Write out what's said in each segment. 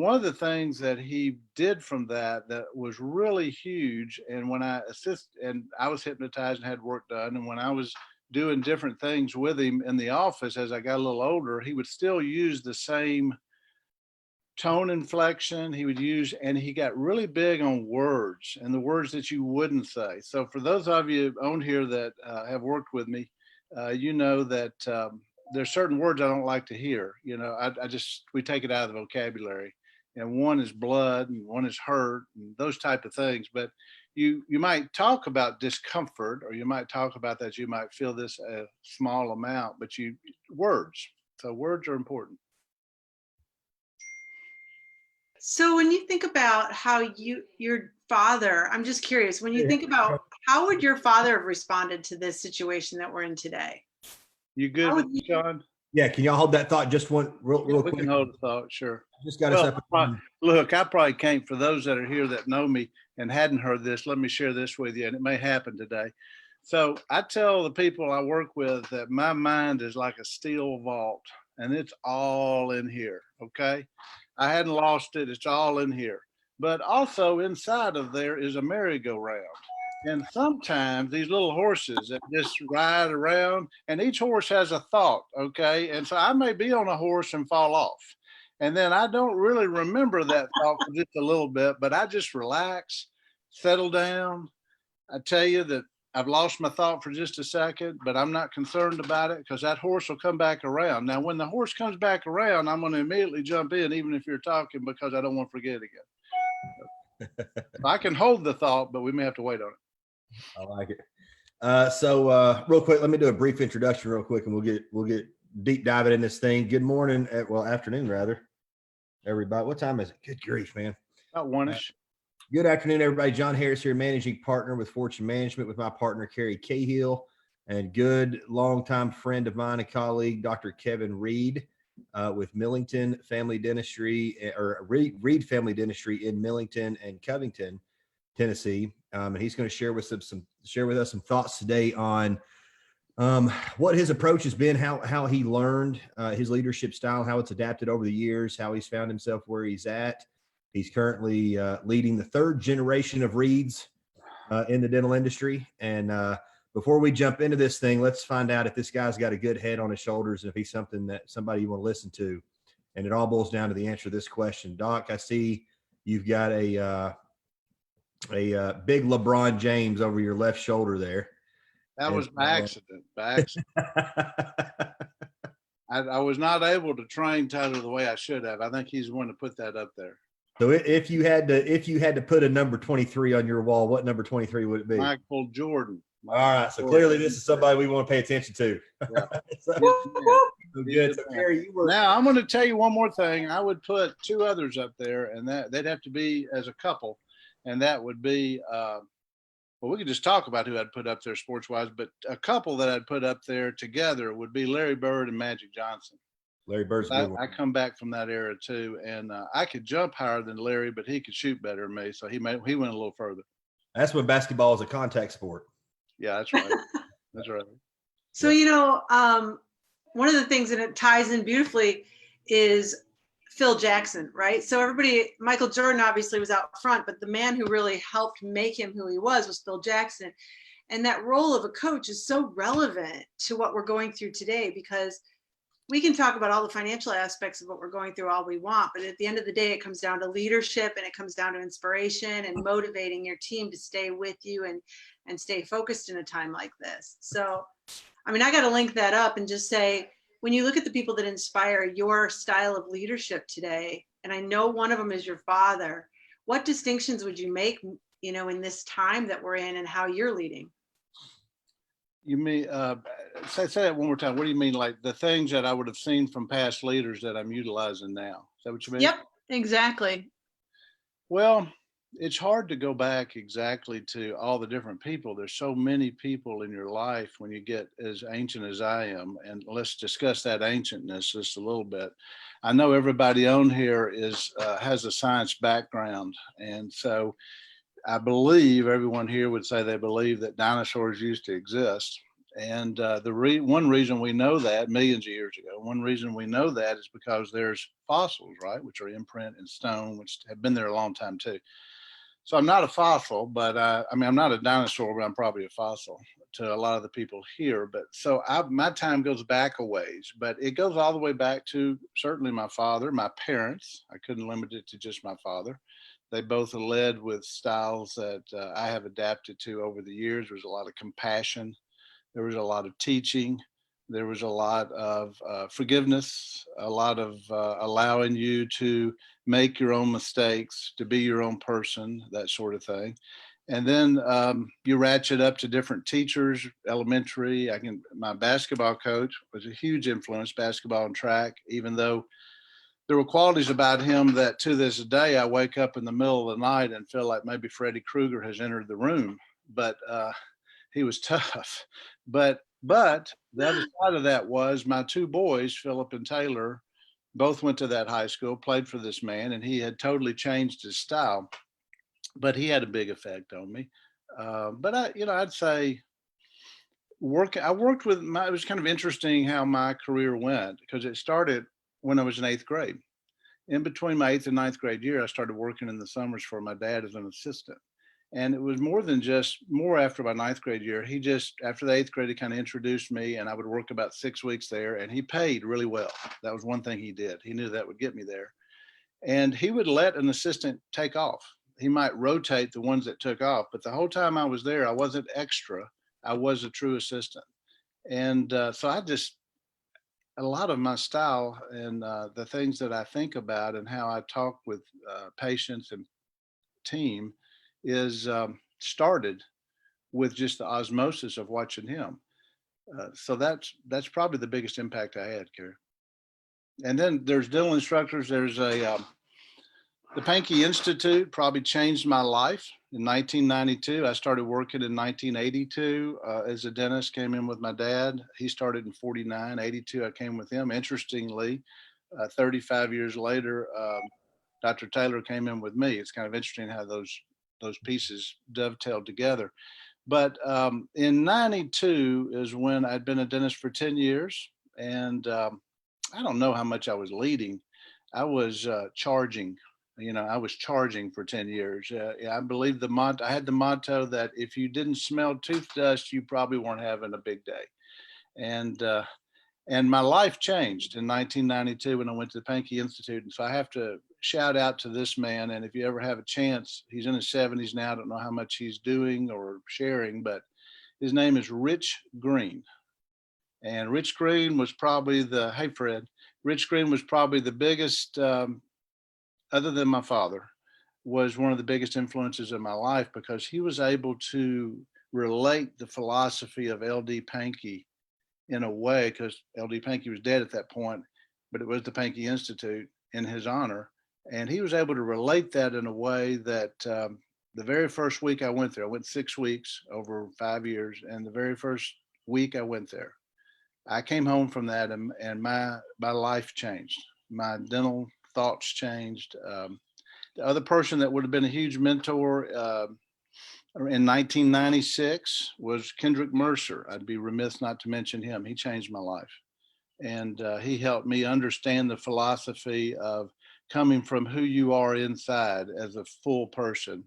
one of the things that he did from that was really huge, and when I was hypnotized and had work done, and when I was doing different things with him in the office as I got a little older, he would still use the same tone inflection he would use, and he got really big on words and the words that you wouldn't say. So for those of you on here that have worked with me, you know that there's certain words I don't like to hear. I just, we take it out of the vocabulary, and one is blood and one is hurt and those type of things. But you might talk about discomfort, or you might talk about that you might feel this a small amount, but words, so words are important. So when you think about how your father, I'm just curious, when you think about how would your father have responded to this situation that we're in today? You good with me, John? Yeah, can y'all hold that thought just one real quick? We can hold the thought, sure. Just got us up. Look, I probably can't, for those that are here that know me and hadn't heard this, let me share this with you, and it may happen today. So I tell the people I work with that my mind is like a steel vault, and it's all in here, okay? I hadn't lost it. It's all in here. But also inside of there is a merry-go-round. And sometimes these little horses that just ride around, and each horse has a thought, okay? And so I may be on a horse and fall off. And then I don't really remember that thought for just a little bit, but I just relax, settle down. I tell you that I've lost my thought for just a second, but I'm not concerned about it because that horse will come back around. Now, when the horse comes back around, I'm going to immediately jump in, even if you're talking, because I don't want to forget it again. I can hold the thought, but we may have to wait on it. I like it. So real quick, let me do a brief introduction real quick, and we'll get deep diving in this thing. Good morning, afternoon rather, everybody. What time is it? Good grief, man. About one-ish. Good afternoon, everybody. John Harris here, managing partner with Fortune Management, with my partner, Carrie Cahill, and good longtime friend of mine and colleague, Dr. Kevin Reed, with Millington Family Dentistry, or Reed Family Dentistry in Millington and Covington, Tennessee. And he's going to share with us some thoughts today on what his approach has been, how he learned his leadership style, how it's adapted over the years, how he's found himself where he's at. He's currently leading the third generation of Reeds in the dental industry. And before we jump into this thing, let's find out if this guy's got a good head on his shoulders and if he's somebody you want to listen to. And it all boils down to the answer to this question. Doc, I see you've got a big LeBron James over your left shoulder there. That was by accident. I was not able to train Tyler the way I should have. I think he's the one to put that up there. So if you had to put a number 23 on your wall, what number 23 would it be? Michael Jordan. All right. So clearly this is somebody we want to pay attention to. Yeah. So good. So Carrie, Now I'm going to tell you one more thing. I would put two others up there, and that they'd have to be as a couple. And that would be, well, we could just talk about who I'd put up there sports wise, but a couple that I'd put up there together would be Larry Bird and Magic Johnson. Larry Bird's a good one. I come back from that era too, and I could jump higher than Larry, but he could shoot better than me, so he went a little further. That's when basketball is a contact sport. Yeah, that's right. That's right. So one of the things, and it ties in beautifully, is Phil Jackson, right? So Michael Jordan obviously was out front, but the man who really helped make him who he was Phil Jackson. And that role of a coach is so relevant to what we're going through today, because we can talk about all the financial aspects of what we're going through all we want, but at the end of the day, it comes down to leadership, and it comes down to inspiration and motivating your team to stay with you and stay focused in a time like this. So, I got to link that up and just say, when you look at the people that inspire your style of leadership today, and I know one of them is your father, what distinctions would you make, in this time that we're in and how you're leading? You mean, say that one more time. What do you mean? Like the things that I would have seen from past leaders that I'm utilizing now? Is that what you mean? Yep, exactly. Well, it's hard to go back exactly to all the different people. There's so many people in your life when you get as ancient as I am. And let's discuss that ancientness just a little bit. I know everybody on here has a science background. And so I believe everyone here would say they believe that dinosaurs used to exist. And one reason we know that millions of years ago, one reason we know that is because there's fossils, right, which are imprint in stone, which have been there a long time too. So I'm not a fossil, but I mean, I'm not a dinosaur, but I'm probably a fossil to a lot of the people here. But so my time goes back a ways, but it goes all the way back to certainly my father, my parents. I couldn't limit it to just my father. They both led with styles that I have adapted to over the years. There was a lot of compassion. There was a lot of teaching. There was a lot of forgiveness, a lot of allowing you to make your own mistakes, to be your own person, that sort of thing. And then you ratchet up to different teachers, elementary. My basketball coach was a huge influence, basketball and track, even though there were qualities about him that to this day, I wake up in the middle of the night and feel like maybe Freddy Krueger has entered the room. But he was tough. But the other side of that was my two boys, Philip and Taylor, both went to that high school, played for this man, and he had totally changed his style. But he had a big effect on me. But I'd say I worked with it was kind of interesting how my career went because it started when I was in eighth grade. In between my eighth and ninth grade year, I started working in the summers for my dad as an assistant. And it was more after my ninth grade year. After the eighth grade, he kind of introduced me, and I would work about 6 weeks there, and he paid really well. That was one thing he did. He knew that would get me there. And he would let an assistant take off. He might rotate the ones that took off, but the whole time I was there, I wasn't extra. I was a true assistant. And so a lot of my style and the things that I think about and how I talk with patients and team is started with just the osmosis of watching him. So that's probably the biggest impact I had, Carrie. And then there's dental instructors. There's the Pankey Institute probably changed my life. In 1992, I started working in 1982 as a dentist, came in with my dad. He started in 49, 82, I came with him. Interestingly, 35 years later, Dr. Taylor came in with me. It's kind of interesting how those pieces dovetailed together. But in 92 is when I'd been a dentist for 10 years. And I don't know how much I was leading. I was charging. I was charging for 10 years. I believe I had the motto that if you didn't smell tooth dust, you probably weren't having a big day. And my life changed in 1992 when I went to the Pankey Institute. And so I have to shout out to this man. And if you ever have a chance, he's in his 70s now. I don't know how much he's doing or sharing, but his name is Rich Green. And Rich Green was probably Rich Green was probably the biggest, other than my father, was one of the biggest influences in my life because he was able to relate the philosophy of L.D. Pankey in a way, because L.D. Pankey was dead at that point, but it was the Pankey Institute in his honor. And he was able to relate that in a way that the very first week I went there, I went 6 weeks over 5 years. And the very first week I went there, I came home from that and my life changed. My dental thoughts changed. The other person that would have been a huge mentor in 1996 was Kendrick Mercer. I'd be remiss not to mention him. He changed my life. And he helped me understand the philosophy of coming from who you are inside as a full person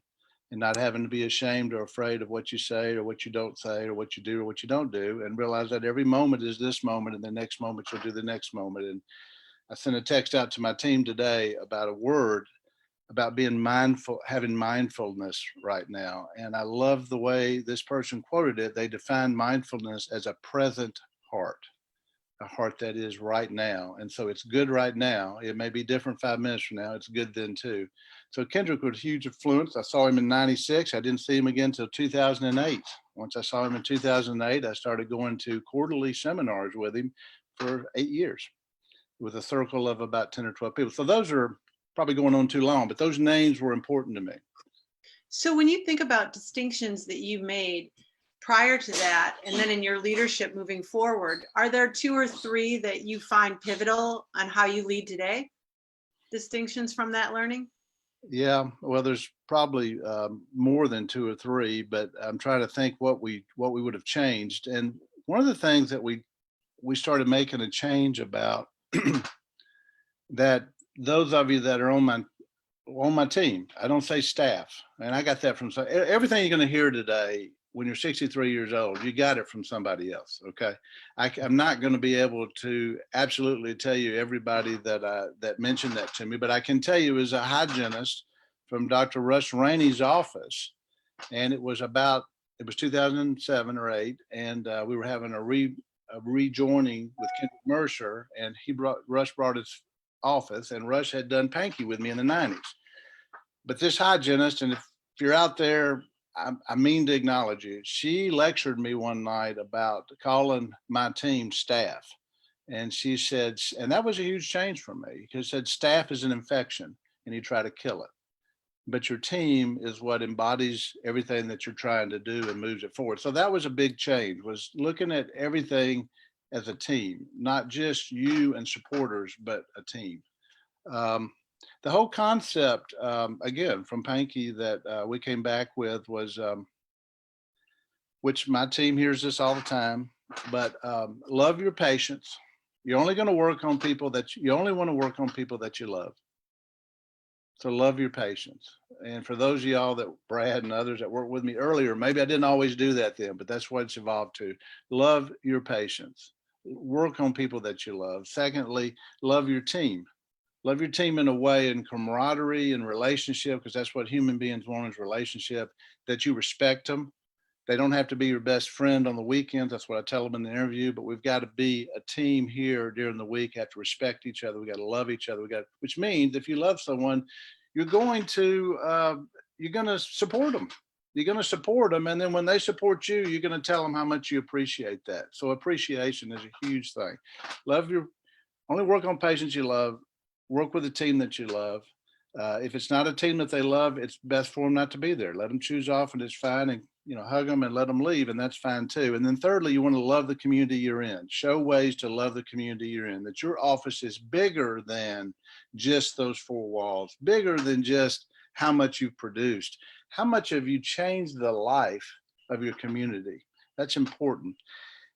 and not having to be ashamed or afraid of what you say or what you don't say or what you do or what you don't do, and realize that every moment is this moment and the next moment you'll do the next moment. And I sent a text out to my team today about a word about being mindful, having mindfulness right now. And I love the way this person quoted it. They defined mindfulness as a present heart, a heart that is right now. And so it's good right now. It may be different 5 minutes from now. It's good then too. So Kendrick was a huge influence. I saw him in 96. I didn't see him again until 2008. Once I saw him in 2008, I started going to quarterly seminars with him for 8 years, with a circle of about 10 or 12 people. So those are probably going on too long, but those names were important to me. So when you think about distinctions that you made prior to that, and then in your leadership moving forward, are there 2 or 3 that you find pivotal on how you lead today? Distinctions from that learning? Yeah, well, there's probably more than 2 or 3, but I'm trying to think what we would have changed. And one of the things that we started making a change about that those of you that are on my team, I don't say staff, and I got that from everything you're going to hear today. When you're 63 years old, you got it from somebody else. Okay, I'm not going to be able to absolutely tell you everybody that mentioned that to me, but I can tell you as a hygienist from Dr. Russ Rainey's office, and it was 2007 or 8, and we were having a rejoining with Kendrick Mercer, and Russ brought his office, and Russ had done Panky with me in the 90s. But this hygienist, and if you're out there, I mean to acknowledge you. She lectured me one night about calling my team staff. And she said, and that was a huge change for me, because said staff is an infection and you try to kill it. But your team is what embodies everything that you're trying to do and moves it forward. So that was a big change, was looking at everything as a team, not just you and supporters, but a team. The whole concept, again, from Panky that we came back with was, which my team hears this all the time, but love your patients. You're only going to work on people you only want to work on people that you love. So love your patients. And for those of y'all that Brad and others that worked with me earlier, maybe I didn't always do that then, but that's what it's evolved to. Love your patients. Work on people that you love. Secondly, love your team. Love your team in a way in camaraderie and relationship, because that's what human beings want, is relationship, that you respect them. They don't have to be your best friend on the weekends. That's what I tell them in the interview, but we've got to be a team here during the week, have to respect each other. We got to love each other. Which means if you love someone, you're going to support them. You're going to support them. And then when they support you, you're going to tell them how much you appreciate that. So appreciation is a huge thing. Only work on patients you love. Work with a team that you love. If it's not a team that they love, it's best for them not to be there. Let them choose off, and it's fine. And hug them and let them leave, and that's fine too. And then thirdly, you want to love the community you're in. Show ways to love the community you're in. That your office is bigger than just those four walls. Bigger than just how much you've produced. How much have you changed the life of your community? That's important.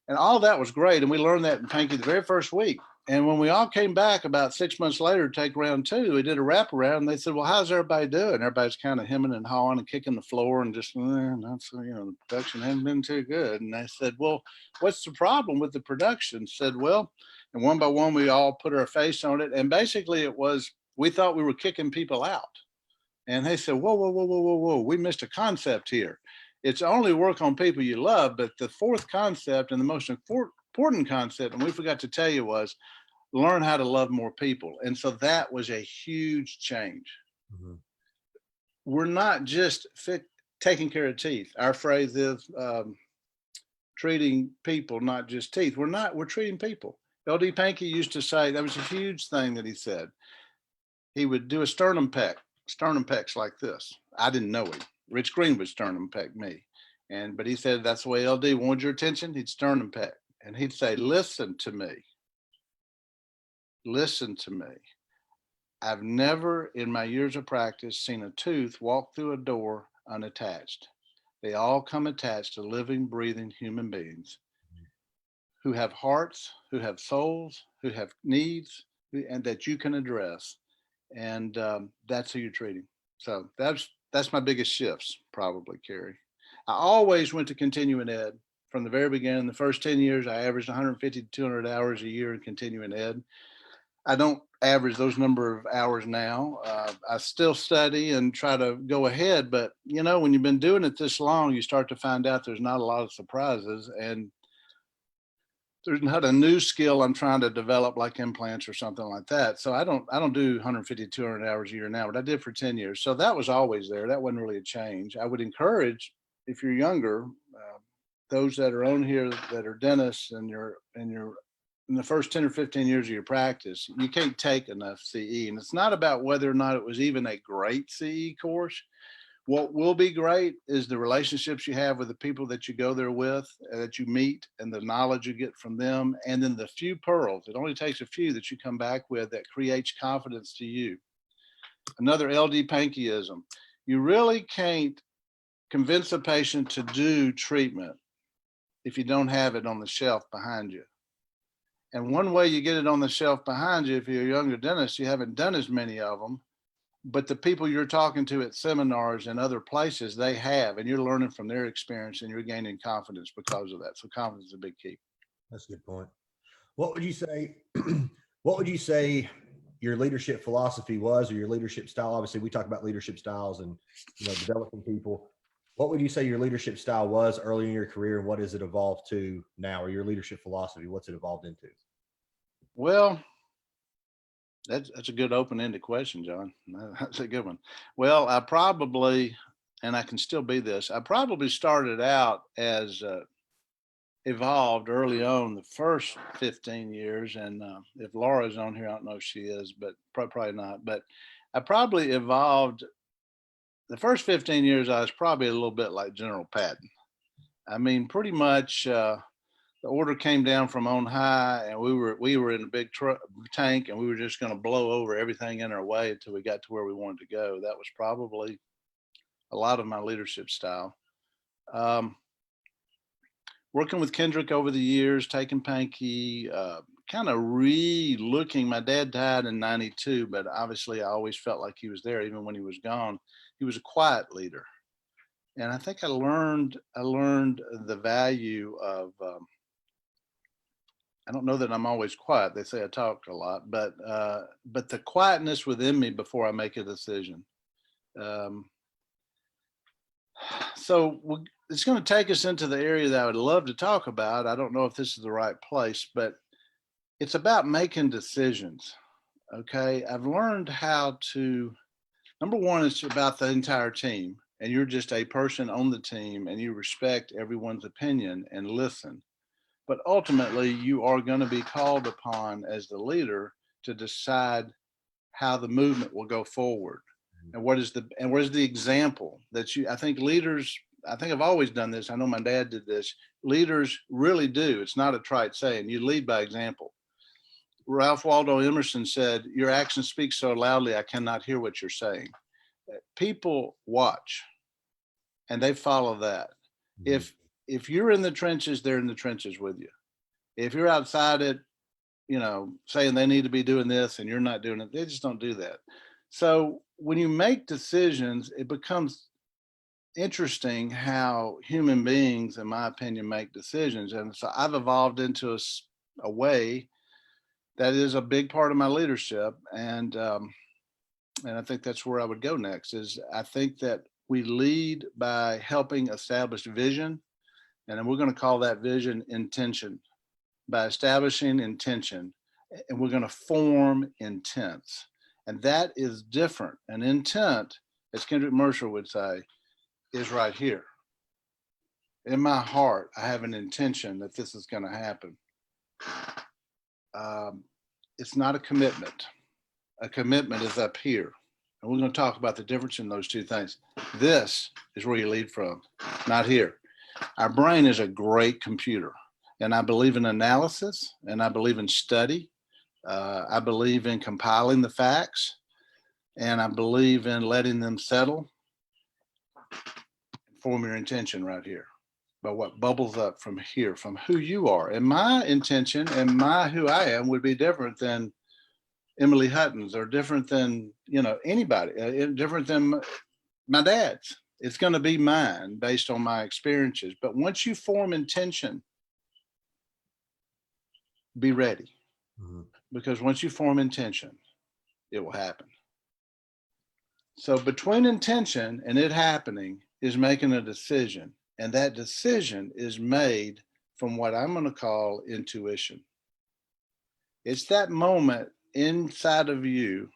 And all that was great. And we learned that in Panky the very first week. And when we all came back about 6 months later to take round 2, we did a wraparound, and they said, well, how's everybody doing? Everybody's kind of hemming and hawing and kicking the floor and just, the production hasn't been too good. And they said, well, what's the problem with the production? Said, well, and one by one, we all put our face on it. And basically it was, we thought we were kicking people out. And they said, whoa, we missed a concept here. It's only work on people you love. But the fourth concept and the most important concept, and we forgot to tell you, was learn how to love more people. And so that was a huge change. Mm-hmm. We're not just taking care of teeth. Our phrase is treating people, not just teeth. We're treating people. LD Panky used to say, that was a huge thing that he said. He would do a sternum pecks like this. I didn't know him. Rich Green would sternum peck me. But he said, that's the way LD wanted your attention. He'd sternum peck. And he'd say, listen to me. Listen to me. I've never in my years of practice seen a tooth walk through a door unattached. They all come attached to living, breathing human beings who have hearts, who have souls, who have needs, and that you can address. And that's who you're treating. So that's my biggest shifts, probably, Carrie. I always went to continuing ed from the very beginning. The first 10 years, I averaged 150 to 200 hours a year in continuing ed. I don't average those number of hours now. I still study and try to go ahead, but when you've been doing it this long, you start to find out there's not a lot of surprises, and there's not a new skill I'm trying to develop like implants or something like that. So I don't do 150, 200 hours a year now, but I did for 10 years. So that was always there. That wasn't really a change. I would encourage, if you're younger, those that are on here that are dentists and you're in the first 10 or 15 years of your practice, you can't take enough CE. And it's not about whether or not it was even a great CE course. What will be great is the relationships you have with the people that you go there with, that you meet, and the knowledge you get from them. And then the few pearls, it only takes a few that you come back with that creates confidence to you. Another LD Pankyism. You really can't convince a patient to do treatment if you don't have it on the shelf behind you. And one way you get it on the shelf behind you, if you're a younger dentist, you haven't done as many of them, but the people you're talking to at seminars and other places, they have, and you're learning from their experience and you're gaining confidence because of that. So confidence is a big key. That's a good point. What would you say? What would you say your leadership philosophy was, or your leadership style? Obviously, we talk about leadership styles and developing people. What would you say your leadership style was early in your career, and what has it evolved to now, or your leadership philosophy? What's it evolved into? Well, that's a good open-ended question, John. That's a good one. Well, I probably, and I can still be this, I probably started out as evolved early on the first 15 years. And if Laura's on here, I don't know if she is, but probably not. But I probably evolved the first 15 years. I was probably a little bit like General Patton. I mean, pretty much the order came down from on high, and we were in a big tank, and we were just going to blow over everything in our way until we got to where we wanted to go. That was probably a lot of my leadership style. Working with Kendrick over the years, taking Pankey, kind of re-looking. My dad died in '92, but obviously I always felt like he was there even when he was gone. He was a quiet leader. And I think I learned the value of, I don't know that I'm always quiet. They say I talk a lot, but the quietness within me before I make a decision. So it's going to take us into the area that I would love to talk about. I don't know if this is the right place, but it's about making decisions. Okay. I've learned how to, number one, it's about the entire team, and you're just a person on the team, and you respect everyone's opinion and listen. But ultimately, you are going to be called upon as the leader to decide how the movement will go forward. And what is the example that I think leaders, I think I've always done this. I know my dad did this. Leaders really do. It's not a trite saying. You lead by example. Ralph Waldo Emerson said, "Your actions speak so loudly, I cannot hear what you're saying." People watch and they follow that. Mm-hmm. If you're in the trenches, they're in the trenches with you. If you're outside it, saying they need to be doing this and you're not doing it, they just don't do that. So when you make decisions, it becomes interesting how human beings, in my opinion, make decisions. And so I've evolved into a way that is a big part of my leadership. And I think that's where I would go next. Is I think that we lead by helping establish vision. And then we're going to call that vision intention. By establishing intention, and we're going to form intents. And that is different. An intent, as Kendrick Mercer would say, is right here. In my heart, I have an intention that this is going to happen. It's not a commitment. A commitment is up here. And we're going to talk about the difference in those two things. This is where you lead from, not here. Our brain is a great computer. And I believe in analysis, and I believe in study. I believe in compiling the facts, and I believe in letting them settle. Form your intention right here. But what bubbles up from here, from who you are. And my intention and who I am would be different than Emily Hutton's, or different than, anybody, different than my dad's. It's going to be mine based on my experiences. But once you form intention, be ready. Mm-hmm. Because once you form intention, it will happen. So between intention and it happening is making a decision. And that decision is made from what I'm going to call intuition. It's that moment inside of you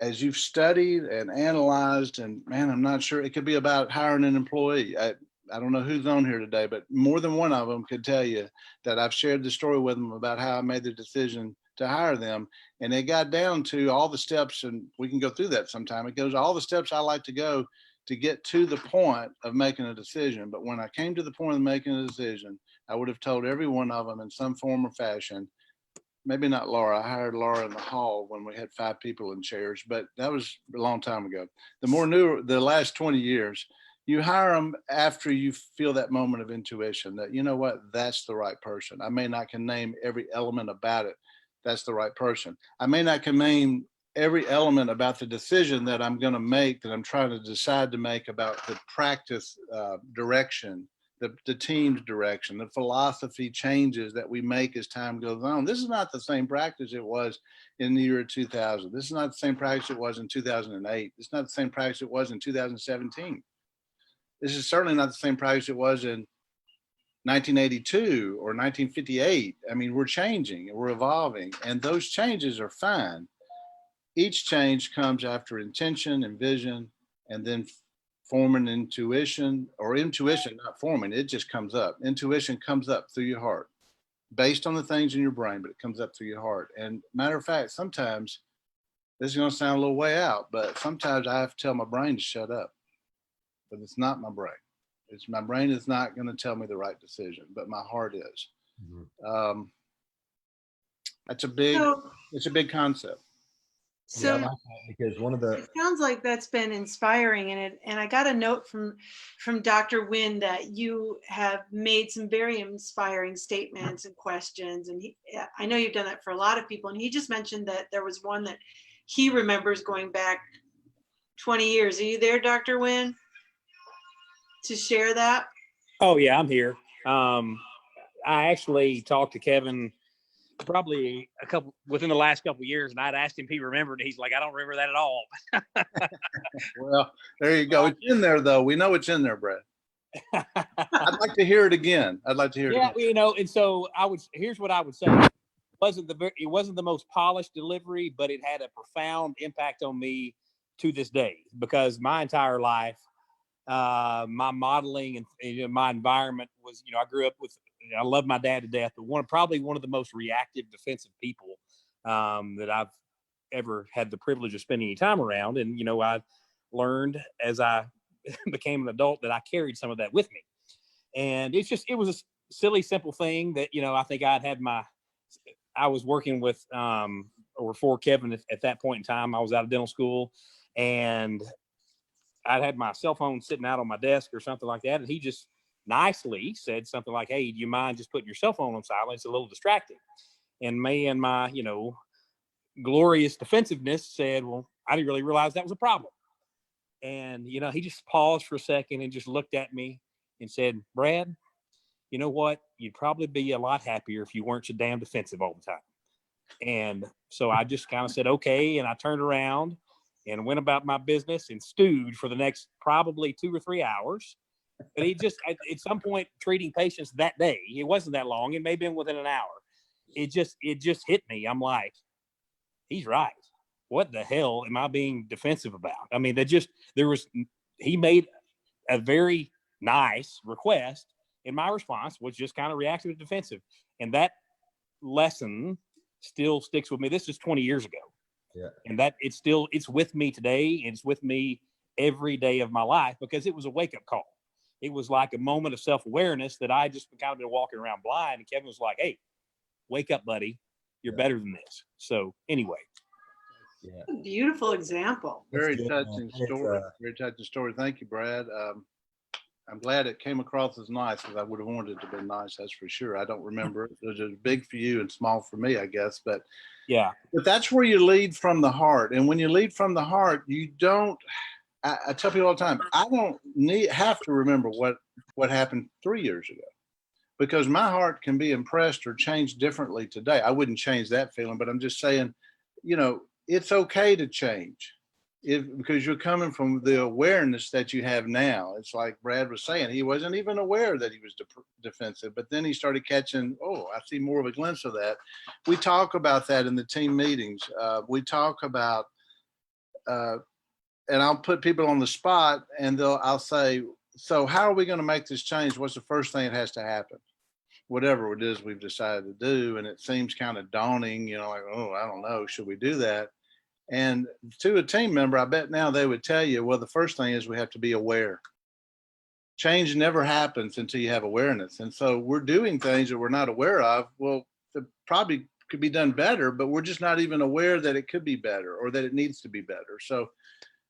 as you've studied and analyzed, and man, I'm not sure, it could be about hiring an employee. I don't know who's on here today, but more than one of them could tell you that I've shared the story with them about how I made the decision to hire them. And it got down to all the steps, and we can go through that sometime. It goes all the steps I like to go to get to the point of making a decision. But when I came to the point of making a decision, I would have told every one of them in some form or fashion. Maybe not Laura. I hired Laura in the hall when we had 5 people in chairs, but that was a long time ago. The last 20 years, You hire them after you feel that moment of intuition that, you know what, that's the right person. I may not can name every element about it. That's the right person. I may not can name every element about the decision that I'm going to make, that I'm trying to decide to make about the practice direction, the team's direction, the philosophy changes that we make as time goes on. This is not the same practice it was in the year 2000. This is not the same practice it was in 2008. It's not the same practice it was in 2017. This is certainly not the same practice it was in 1982 or 1958. I mean, we're changing and we're evolving, and those changes are fine. Each change comes after intention and vision, and then forming intuition, or intuition, not forming, it just comes up. Intuition comes up through your heart based on the things in your brain, but it comes up through your heart. And matter of fact, sometimes this is going to sound a little way out, but sometimes I have to tell my brain to shut up, but it's not my brain. It's my brain is not going to tell me the right decision, but my heart is. Mm-hmm. That's a big, So, it's a big concept. Yeah, I so like that because one of the it sounds like that's been inspiring, and I got a note from Dr. Wynn that you have made some very inspiring statements and questions, and I know you've done that for a lot of people, and he just mentioned that there was one that he remembers going back 20 years. Are you there, Dr. Wynn, to share that? Oh yeah, I'm here. I actually talked to Kevin probably within the last couple of years, and I'd asked him if he remembered. He's like, I don't remember that at all. Well, there you go. It's in there, though. We know it's in there, Brad. I'd like to hear it again. I'd like to hear it Yeah, again. and so here's what I would say. It wasn't the most polished delivery, but it had a profound impact on me to this day, because my entire life, my modeling and my environment was, I grew up with, I love my dad to death, but probably one of the most reactive defensive people that I've ever had the privilege of spending any time around. And, I learned as I became an adult that I carried some of that with me. And it was a silly, simple thing that, I think I was working with, or for Kevin at that point in time. I was out of dental school, and I'd had my cell phone sitting out on my desk or something like that. And he just nicely said something like, hey, do you mind just putting your cell phone on silent? It's a little distracting. And me and my, glorious defensiveness said, well, I didn't really realize that was a problem. And, he just paused for a second and just looked at me and said, Brad, you know what? You'd probably be a lot happier if you weren't so damn defensive all the time. And so I just kind of said, okay. And I turned around and went about my business and stewed for the next probably 2 or 3 hours. But he just, at some point, treating patients that day, it wasn't that long. It may have been within an hour. It just hit me. I'm like, he's right. What the hell am I being defensive about? I mean, he made a very nice request, and my response was just kind of reactive and defensive. And that lesson still sticks with me. This is 20 years ago. Yeah. And that it's with me today, and it's with me every day of my life, because it was a wake-up call. It was like a moment of self-awareness that I just kind of been walking around blind, and Kevin was like, hey, wake up, buddy. You're better than this. So anyway. Yeah. Beautiful example. Very touching story. Very touching story. Thank you, Brad. I'm glad it came across as nice, because I would have wanted it to be nice, that's for sure. I don't remember it. It was big for you and small for me, I guess. But yeah, but that's where you lead from the heart. And when you lead from the heart, you don't, I tell people all the time, I don't have to remember what happened 3 years ago, because my heart can be impressed or changed differently today. I wouldn't change that feeling, but I'm just saying, it's okay to change. Because you're coming from the awareness that you have now. It's like Brad was saying, he wasn't even aware that he was defensive, but then he started catching, oh, I see more of a glimpse of that. We talk about that in the team meetings. We talk about, and I'll put people on the spot, and I'll say, so how are we going to make this change? What's the first thing that has to happen? Whatever it is we've decided to do. And it seems kind of daunting, like, oh, I don't know, should we do that? And to a team member, I bet now they would tell you, well, the first thing is we have to be aware. Change never happens until you have awareness. And so we're doing things that we're not aware of. Well, it probably could be done better, but we're just not even aware that it could be better or that it needs to be better. So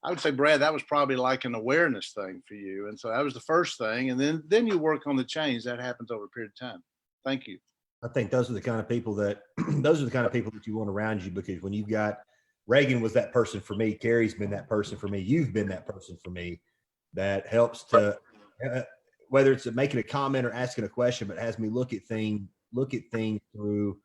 I would say, Brad, that was probably like an awareness thing for you. And so that was the first thing. And then you work on the change that happens over a period of time. Thank you. I think those are the kind of people that those are the kind of people that you want around you, because when you've got Reagan was that person for me, Carrie's been that person for me, you've been that person for me, that helps to whether it's making a comment or asking a question, but has me look at things through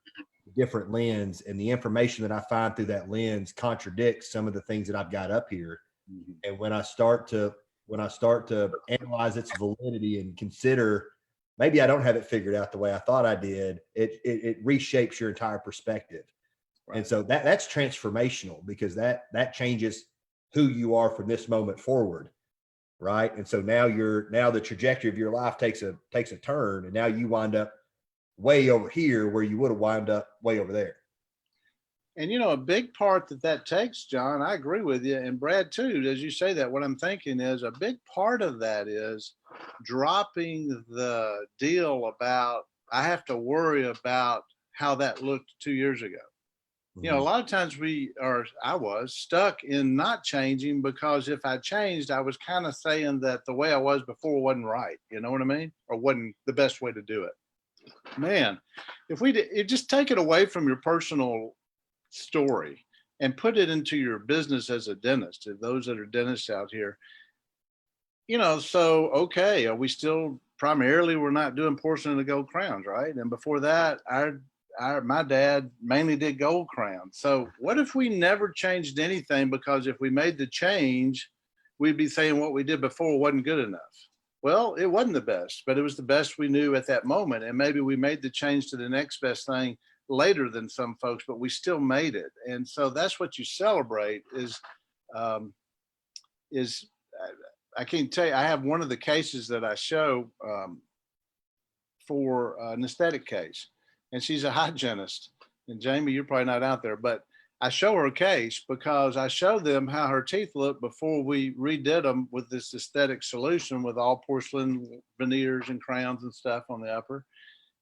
a different lens, and the information that I find through that lens contradicts some of the things that I've got up here. Mm-hmm. And when I start to analyze its validity and consider maybe I don't have it figured out the way I thought I did, it reshapes your entire perspective. Right. And so that's transformational, because that changes who you are from this moment forward. Right. And so now the trajectory of your life takes a turn, and now you wind up way over here where you would have wound up way over there. And, a big part that takes, John, I agree with you, and Brad too, as you say that, what I'm thinking is a big part of that is dropping the deal about, I have to worry about how that looked 2 years ago. Mm-hmm. A lot of times I was stuck in not changing, because if I changed, I was kind of saying that the way I was before wasn't right. You know what I mean? Or wasn't the best way to do it. Man, if just take it away from your personal story and put it into your business as a dentist, if those that are dentists out here, so, okay, are we still primarily, we're not doing porcelain and gold crowns, right? And before that, my dad mainly did gold crowns. So what if we never changed anything? Because if we made the change, we'd be saying what we did before wasn't good enough. Well, it wasn't the best, but it was the best we knew at that moment. And maybe we made the change to the next best thing later than some folks, but we still made it. And so that's what you celebrate is I can't tell you, I have one of the cases that I show for an aesthetic case, and she's a hygienist. And Jamie, you're probably not out there, but I show her a case because I show them how her teeth looked before we redid them with this aesthetic solution with all porcelain veneers and crowns and stuff on the upper.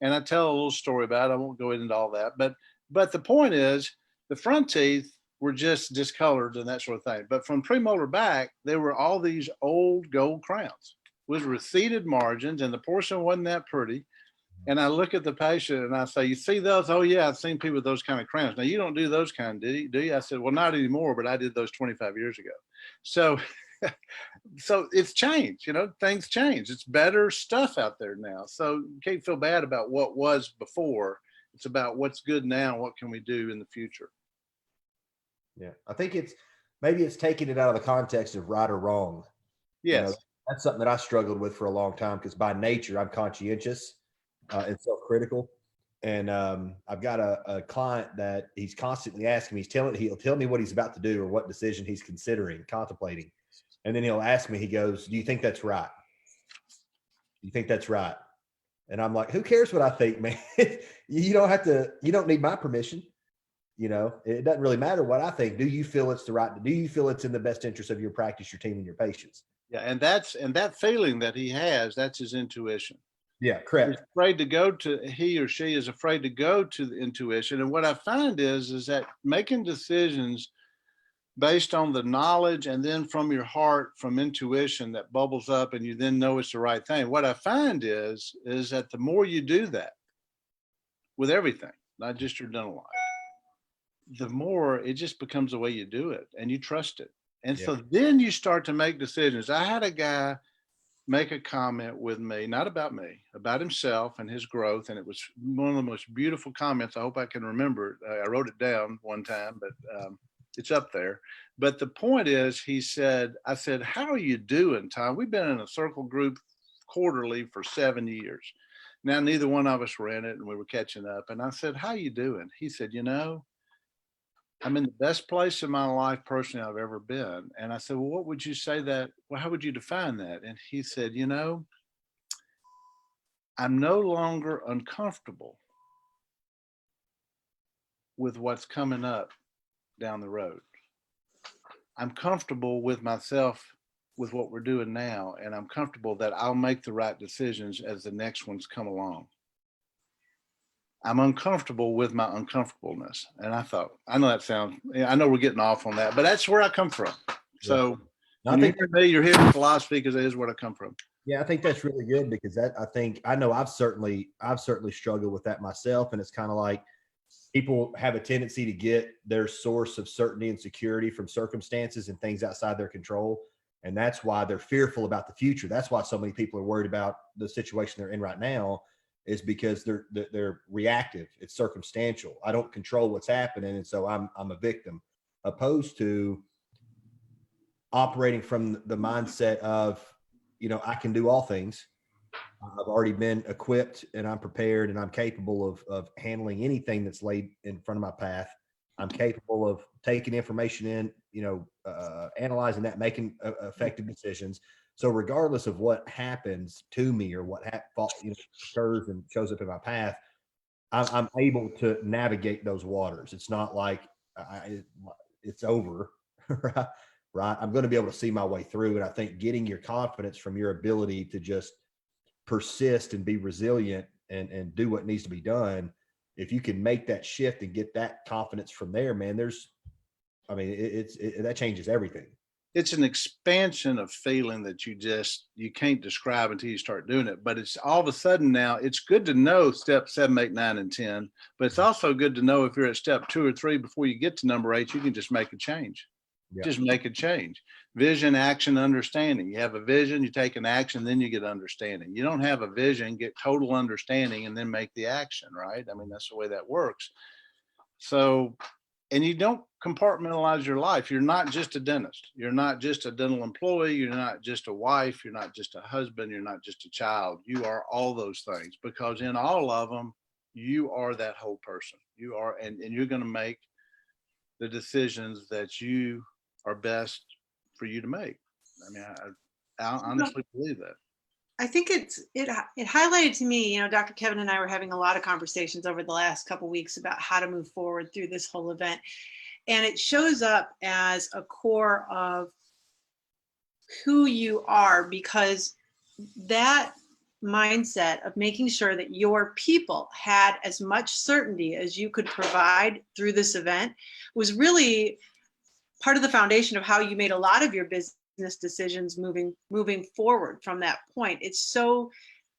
And I tell a little story about it. I won't go into all that, but the point is the front teeth were just discolored and that sort of thing. But from premolar back, there were all these old gold crowns with receded margins, and the porcelain wasn't that pretty. And I look at the patient and I say, you see those? Oh yeah, I've seen people with those kind of crowns. Now you don't do those kind, do you? I said, well, not anymore, but I did those 25 years ago. So it's changed, things change. It's better stuff out there now. So you can't feel bad about what was before. It's about what's good now. What can we do in the future? Yeah. I think it's taking it out of the context of right or wrong. Yes. That's something that I struggled with for a long time, because by nature I'm conscientious and self-critical. And I've got a client that he's constantly asking me, he'll tell me what he's about to do or what decision he's contemplating. And then he'll ask me, he goes, do you think that's right? Do you think that's right? And I'm like, who cares what I think, man? You don't need my permission. It doesn't really matter what I think. Do you feel it's do you feel it's in the best interest of your practice, your team, and your patients? Yeah. And that feeling that he has, that's his intuition. Yeah, correct. He or she is afraid to go to the intuition. And what I find is that making decisions based on the knowledge and then from your heart, from intuition that bubbles up and you then know it's the right thing. What I find is that the more you do that with everything, not just your dental life, the more it just becomes the way you do it and you trust it. And so then you start to make decisions. I had a guy make a comment with me, not about me, about himself and his growth. And it was one of the most beautiful comments. I hope I can remember it. I wrote it down one time, but it's up there. But the point is, I said, how are you doing, Tom? We've been in a circle group quarterly for 7 years. Now, neither one of us were in it and we were catching up. And I said, how you doing? He said, I'm in the best place in my life personally I've ever been. And I said, well, what would you say how would you define that? And he said, I'm no longer uncomfortable with what's coming up down the road. I'm comfortable with myself, with what we're doing now. And I'm comfortable that I'll make the right decisions as the next ones come along. I'm uncomfortable with my uncomfortableness. And I thought, I know we're getting off on that, but that's where I come from. So I When you think hear me, you're hearing philosophy because it is where I come from. Yeah, I think that's really good because I know I've certainly struggled with that myself. And it's kind of like people have a tendency to get their source of certainty and security from circumstances and things outside their control. And that's why they're fearful about the future. That's why so many people are worried about the situation they're in right now, is because they're reactive. It's circumstantial. I don't control what's happening. And so I'm a victim, opposed to operating from the mindset of, I can do all things. I've already been equipped and I'm prepared and I'm capable of handling anything that's laid in front of my path. I'm capable of taking information in, analyzing that, making effective decisions. So regardless of what happens to me or what occurs and shows up in my path, I'm able to navigate those waters. It's not like it's over, right? Right. I'm going to be able to see my way through. And I think getting your confidence from your ability to just persist and be resilient and do what needs to be done. If you can make that shift and get that confidence from there, man, that changes everything. It's an expansion of feeling that you can't describe until you start doing it. But it's all of a sudden now, it's good to know step 7, 8, 9, and 10, but it's also good to know if you're at step 2 or 3 before you get to number 8, you can just make a change. Yeah. Just make a change. Vision, action, understanding. You have a vision, you take an action, then you get understanding. You don't have a vision, get total understanding, and then make the action, right? I mean, that's the way that works. So, and you don't compartmentalize your life. You're not just a dentist. You're not just a dental employee. You're not just a wife. You're not just a husband. You're not just a child. You are all those things, because in all of them, you are that whole person. You are, and you're going to make the decisions that you are best for you to make. I mean, I honestly believe that. I think it highlighted to me, Dr. Kevin and I were having a lot of conversations over the last couple of weeks about how to move forward through this whole event. And it shows up as a core of who you are, because that mindset of making sure that your people had as much certainty as you could provide through this event was really part of the foundation of how you made a lot of your business decisions moving forward from that point. It's so,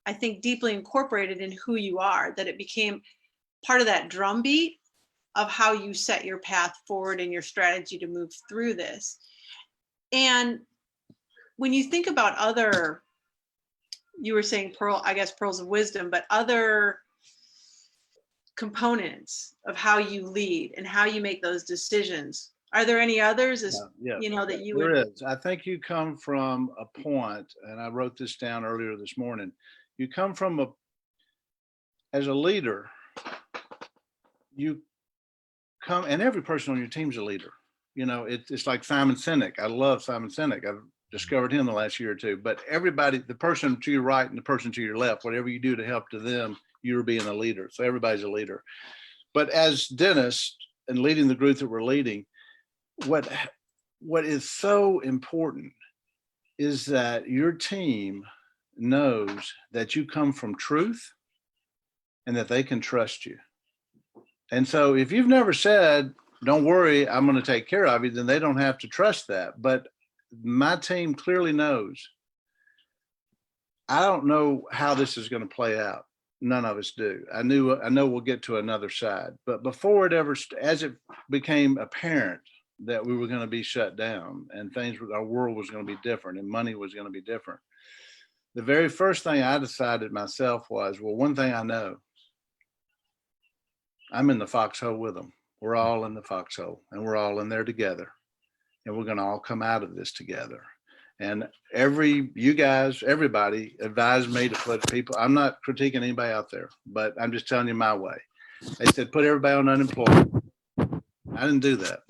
I think, deeply incorporated in who you are that it became part of that drumbeat of how you set your path forward and your strategy to move through this. And when you think about other, you were saying pearls of wisdom, but other components of how you lead and how you make those decisions, are there any others that you would? There is. I think you come from a point, and I wrote this down earlier this morning. You come from as a leader, and every person on your team's a leader. It's like Simon Sinek. I love Simon Sinek. I've discovered him the last year or two. But everybody, the person to your right and the person to your left, whatever you do to help to them, you're being a leader. So everybody's a leader. But as dentists and leading the group that we're leading, what is so important is that your team knows that you come from truth and that they can trust you. And so if you've never said, don't worry, I'm going to take care of you, then they don't have to trust that. But my team clearly knows. I don't know how this is going to play out. None of us do. I know we'll get to another side. But before as it became apparent that we were going to be shut down and our world was going to be different and money was going to be different, the very first thing I decided myself was, well, one thing I know, I'm in the foxhole with them. We're all in the foxhole and we're all in there together, and we're going to all come out of this together. And everybody advised me to put people, I'm not critiquing anybody out there, but I'm just telling you my way. They said, put everybody on unemployment. I didn't do that.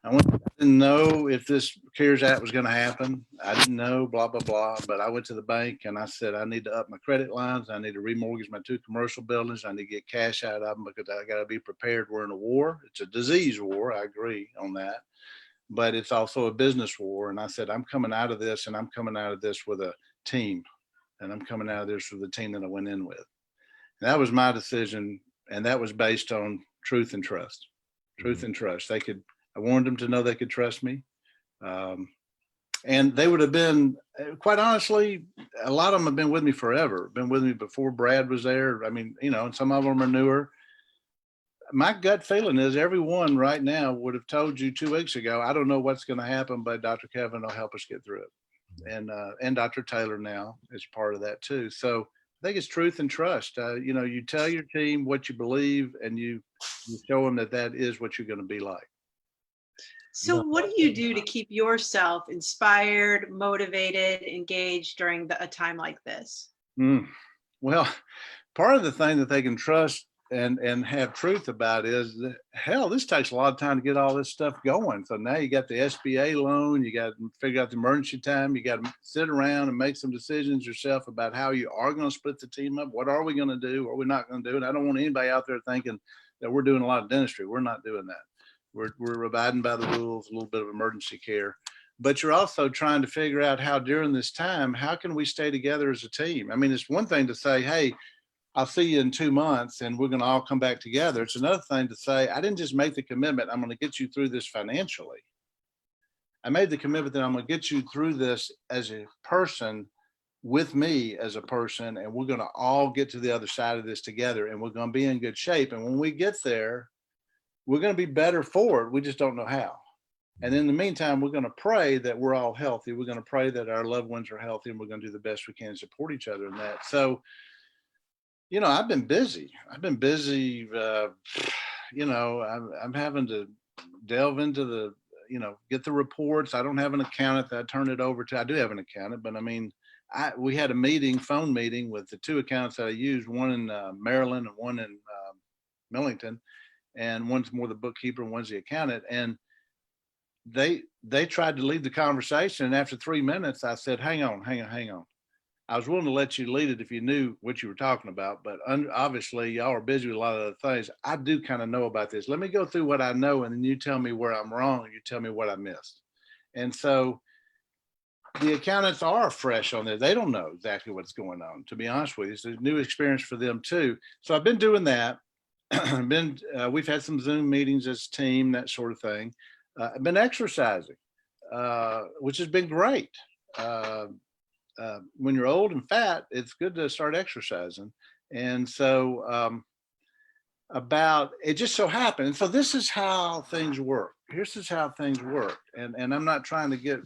I didn't know if this CARES Act was going to happen. I didn't know, blah, blah, blah. But I went to the bank and I said, I need to up my credit lines. I need to remortgage my 2 commercial buildings. I need to get cash out of them because I got to be prepared. We're in a war. It's a disease war. I agree on that. But it's also a business war. And I said, I'm coming out of this, and I'm coming out of this with a team. And I'm coming out of this with the team that I went in with. And that was my decision. And that was based on truth and trust. Truth and trust. I wanted them to know they could trust me. And they would have been, quite honestly, a lot of them have been with me forever, been with me before Brad was there. I mean, you know, and some of them are newer. My gut feeling is everyone right now would have told you 2 weeks ago, I don't know what's going to happen, but Dr. Kevin will help us get through it. And Dr. Taylor now is part of that too. So I think it's truth and trust. You know, you tell your team what you believe, and you show them that that is what you're going to be like. So what do you do to keep yourself inspired, motivated, engaged during a time like this? Well, part of the thing that they can trust and have truth about is that, hell, this takes a lot of time to get all this stuff going. So now you got the SBA loan, you got to figure out the emergency time, you got to sit around and make some decisions yourself about how you are going to split the team up. What are we going to do? What are we not going to do? And I don't want anybody out there thinking that we're doing a lot of dentistry. We're not doing that. We're abiding by the rules, a little bit of emergency care. But you're also trying to figure out how during this time, how can we stay together as a team? I mean, it's one thing to say, hey, I'll see you in 2 months and we're going to all come back together. It's another thing to say, I didn't just make the commitment, I'm going to get you through this financially. I made the commitment that I'm going to get you through this as a person, with me as a person, and we're going to all get to the other side of this together, and we're going to be in good shape. And when we get there, we're going to be better for it. We just don't know how. And in the meantime, we're going to pray that we're all healthy. We're going to pray that our loved ones are healthy, and we're going to do the best we can to support each other in that. So, you know, I've been busy. You know, I'm having to delve into the, you know, get the reports. I don't have an accountant that I turn it over to. I do have an accountant, but I mean, we had a phone meeting with the 2 accountants that I used, one in Maryland and one in Millington, and one's more the bookkeeper and one's the accountant. And they tried to lead the conversation. And after 3 minutes, I said, hang on. I was willing to let you lead it if you knew what you were talking about, but obviously y'all are busy with a lot of other things. I do kind of know about this. Let me go through what I know, and then you tell me where I'm wrong, and you tell me what I missed. And so the accountants are fresh on this. They don't know exactly what's going on, to be honest with you. It's a new experience for them too. So I've been doing that. We've had some Zoom meetings as a team, that sort of thing. I've been exercising, which has been great. When you're old and fat, it's good to start exercising. And so it just so happened. And so this is how things work. This is how things work. And I'm not trying to get,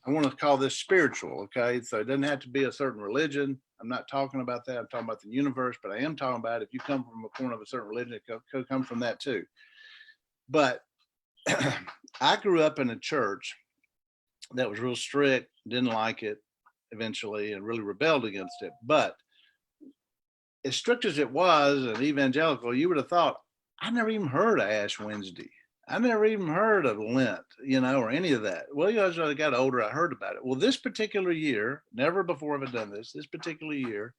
I want to call this spiritual. Okay. So it doesn't have to be a certain religion. I'm not talking about that. I'm talking about the universe, but I am talking about if you come from a corner of a certain religion, it could come from that too. But I grew up in a church that was real strict, didn't like it eventually, and really rebelled against it. But as strict as it was, and evangelical, you would have thought, I never even heard of Ash Wednesday. I never even heard of Lent, you know, or any of that. Well, you know, as I got older, I heard about it. Well, this particular year, never before have I done this particular year,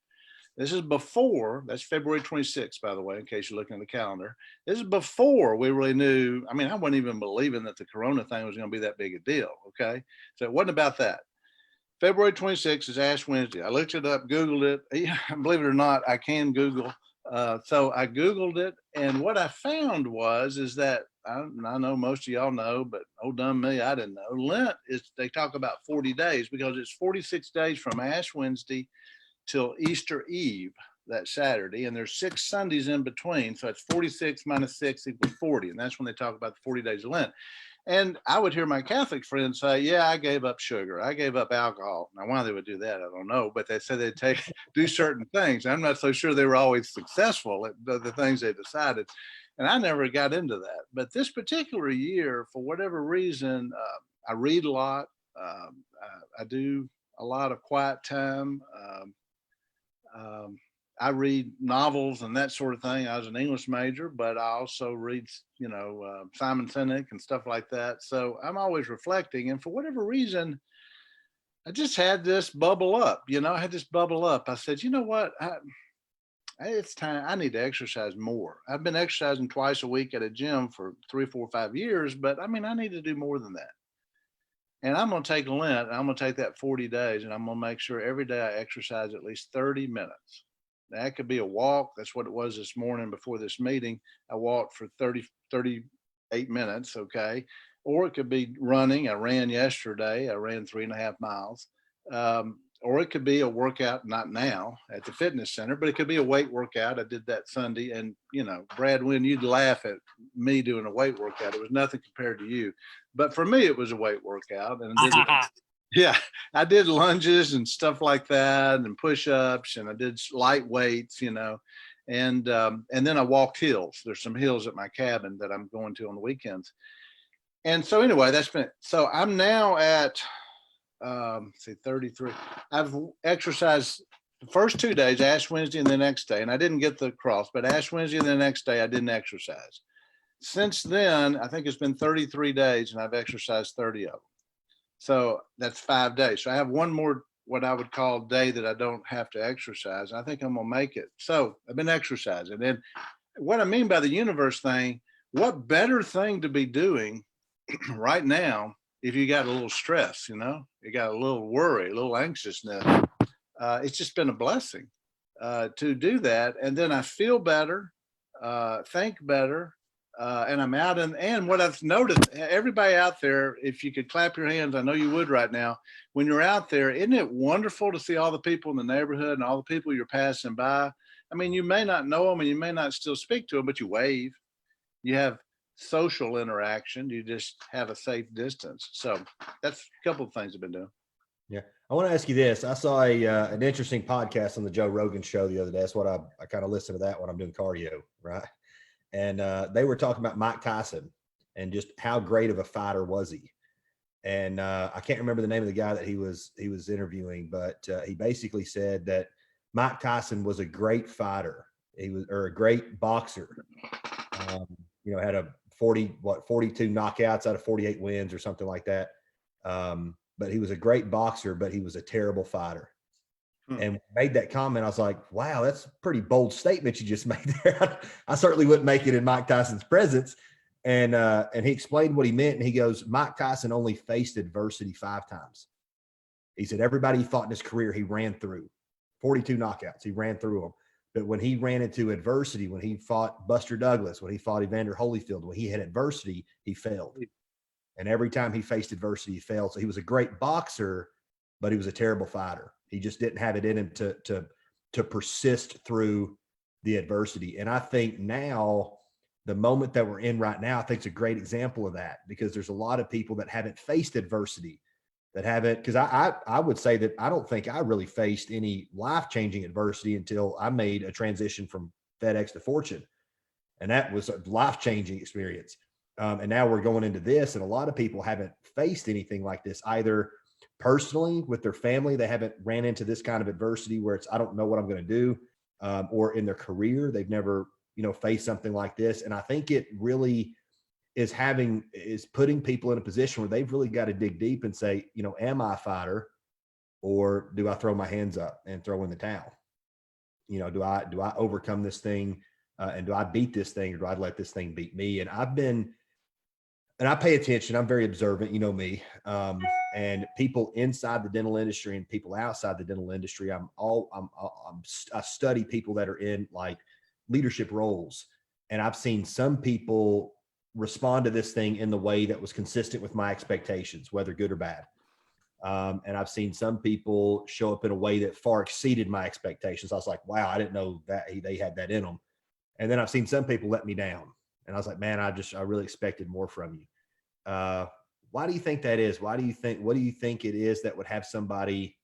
this is before, that's February 26th, by the way, in case you're looking at the calendar. This is before we really knew. I mean, I wasn't even believing that the Corona thing was going to be that big a deal. Okay. So it wasn't about that. February 26th is Ash Wednesday. I looked it up, Googled it. Yeah, believe it or not, I can Google. So I Googled it. And what I found is that, I know most of y'all know, but oh, dumb me, I didn't know. Lent is, they talk about 40 days because it's 46 days from Ash Wednesday till Easter Eve, that Saturday, and there's 6 Sundays in between. So it's 46 minus 6 equals 40. And that's when they talk about the 40 days of Lent. And I would hear my Catholic friends say, yeah, I gave up sugar. I gave up alcohol. Now, why they would do that, I don't know. But they said they'd do certain things. I'm not so sure they were always successful at the things they decided. And I never got into that. But this particular year, for whatever reason, I read a lot. I do a lot of quiet time. I read novels and that sort of thing. I was an English major, but I also read, you know, Simon Sinek and stuff like that. So I'm always reflecting. And for whatever reason, I just had this bubble up. You know, I had this bubble up. I said, you know what? It's time. I need to exercise more. I've been exercising twice a week at a gym for 3, 4, 5 years, but I mean, I need to do more than that. And I'm going to take Lent, and I'm going to take that 40 days, and I'm going to make sure every day I exercise at least 30 minutes. That could be a walk. That's what it was this morning before this meeting. I walked for 38 minutes. Okay. or it could be running. I ran yesterday. I ran 3.5 miles. Or it could be a workout, not now at the fitness center, but it could be a weight workout. I did that Sunday. And, you know, Brad, when you'd laugh at me doing a weight workout, it was nothing compared to you. But for me, it was a weight workout. And yeah, I did lunges and stuff like that and push-ups, and I did light weights, you know, and then I walked hills. There's some hills at my cabin that I'm going to on the weekends. And so anyway, so I'm now at, 33. I've exercised the first 2 days, Ash Wednesday and the next day, and I didn't get the cross, but Ash Wednesday and the next day I didn't exercise. Since then, I think it's been 33 days and I've exercised 30 of them. So that's 5 days. So I have one more, what I would call day that I don't have to exercise. I think I'm gonna make it. So I've been exercising. And what I mean by the universe thing, what better thing to be doing right now if you got a little stress, you know, you got a little worry, a little anxiousness. It's just been a blessing to do that. And then I feel better, think better, and I'm out. And what I've noticed, everybody out there, if you could clap your hands, I know you would right now, when you're out there, isn't it wonderful to see all the people in the neighborhood and all the people you're passing by? I mean, you may not know them and you may not still speak to them, but you wave, you have social interaction, you just have a safe distance. So that's a couple of things I've been doing. Yeah. I want to ask you this. I saw an interesting podcast on the Joe Rogan show the other day. That's what I kind of listen to that when I'm doing cardio. Right. And they were talking about Mike Tyson and just how great of a fighter was he. And I can't remember the name of the guy that he was interviewing, but he basically said that Mike Tyson was a great fighter. Or a great boxer. You know, had a 42 knockouts out of 48 wins or something like that. But he was a great boxer, but he was a terrible fighter. And made that comment. I was like, wow, that's a pretty bold statement you just made there. I certainly wouldn't make it in Mike Tyson's presence. And he explained what he meant. And he goes, Mike Tyson only faced adversity 5 times. He said, everybody he fought in his career, he ran through 42 knockouts. He ran through them. But when he ran into adversity, when he fought Buster Douglas, when he fought Evander Holyfield, when he had adversity, he failed. And every time he faced adversity, he failed. So he was a great boxer, but he was a terrible fighter. He just didn't have it in him to persist through the adversity. And I think now, the moment that we're in right now, I think it's a great example of that, because there's a lot of people that haven't faced adversity, that haven't, because I would say that I don't think I really faced any life-changing adversity until I made a transition from FedEx to Fortune. And that was a life-changing experience. And now we're going into this, and a lot of people haven't faced anything like this, either personally with their family. They haven't ran into this kind of adversity where it's, I don't know what I'm going to do, or in their career, they've never, faced something like this. And I think it really is putting people in a position where they've really got to dig deep and say, am I a fighter, or do I throw my hands up and throw in the towel? Do I overcome this thing, and do I beat this thing, or do I let this thing beat me? And I pay attention. I'm very observant, me, and people inside the dental industry and people outside the dental industry. I study people that are in like leadership roles, and I've seen some people respond to this thing in the way that was consistent with my expectations, whether good or bad. And I've seen some people show up in a way that far exceeded my expectations. I was like, wow, I didn't know that they had that in them. And then I've seen some people let me down, and I was like, man, I really expected more from you. Why do you think that is? What do you think it is that would have somebody,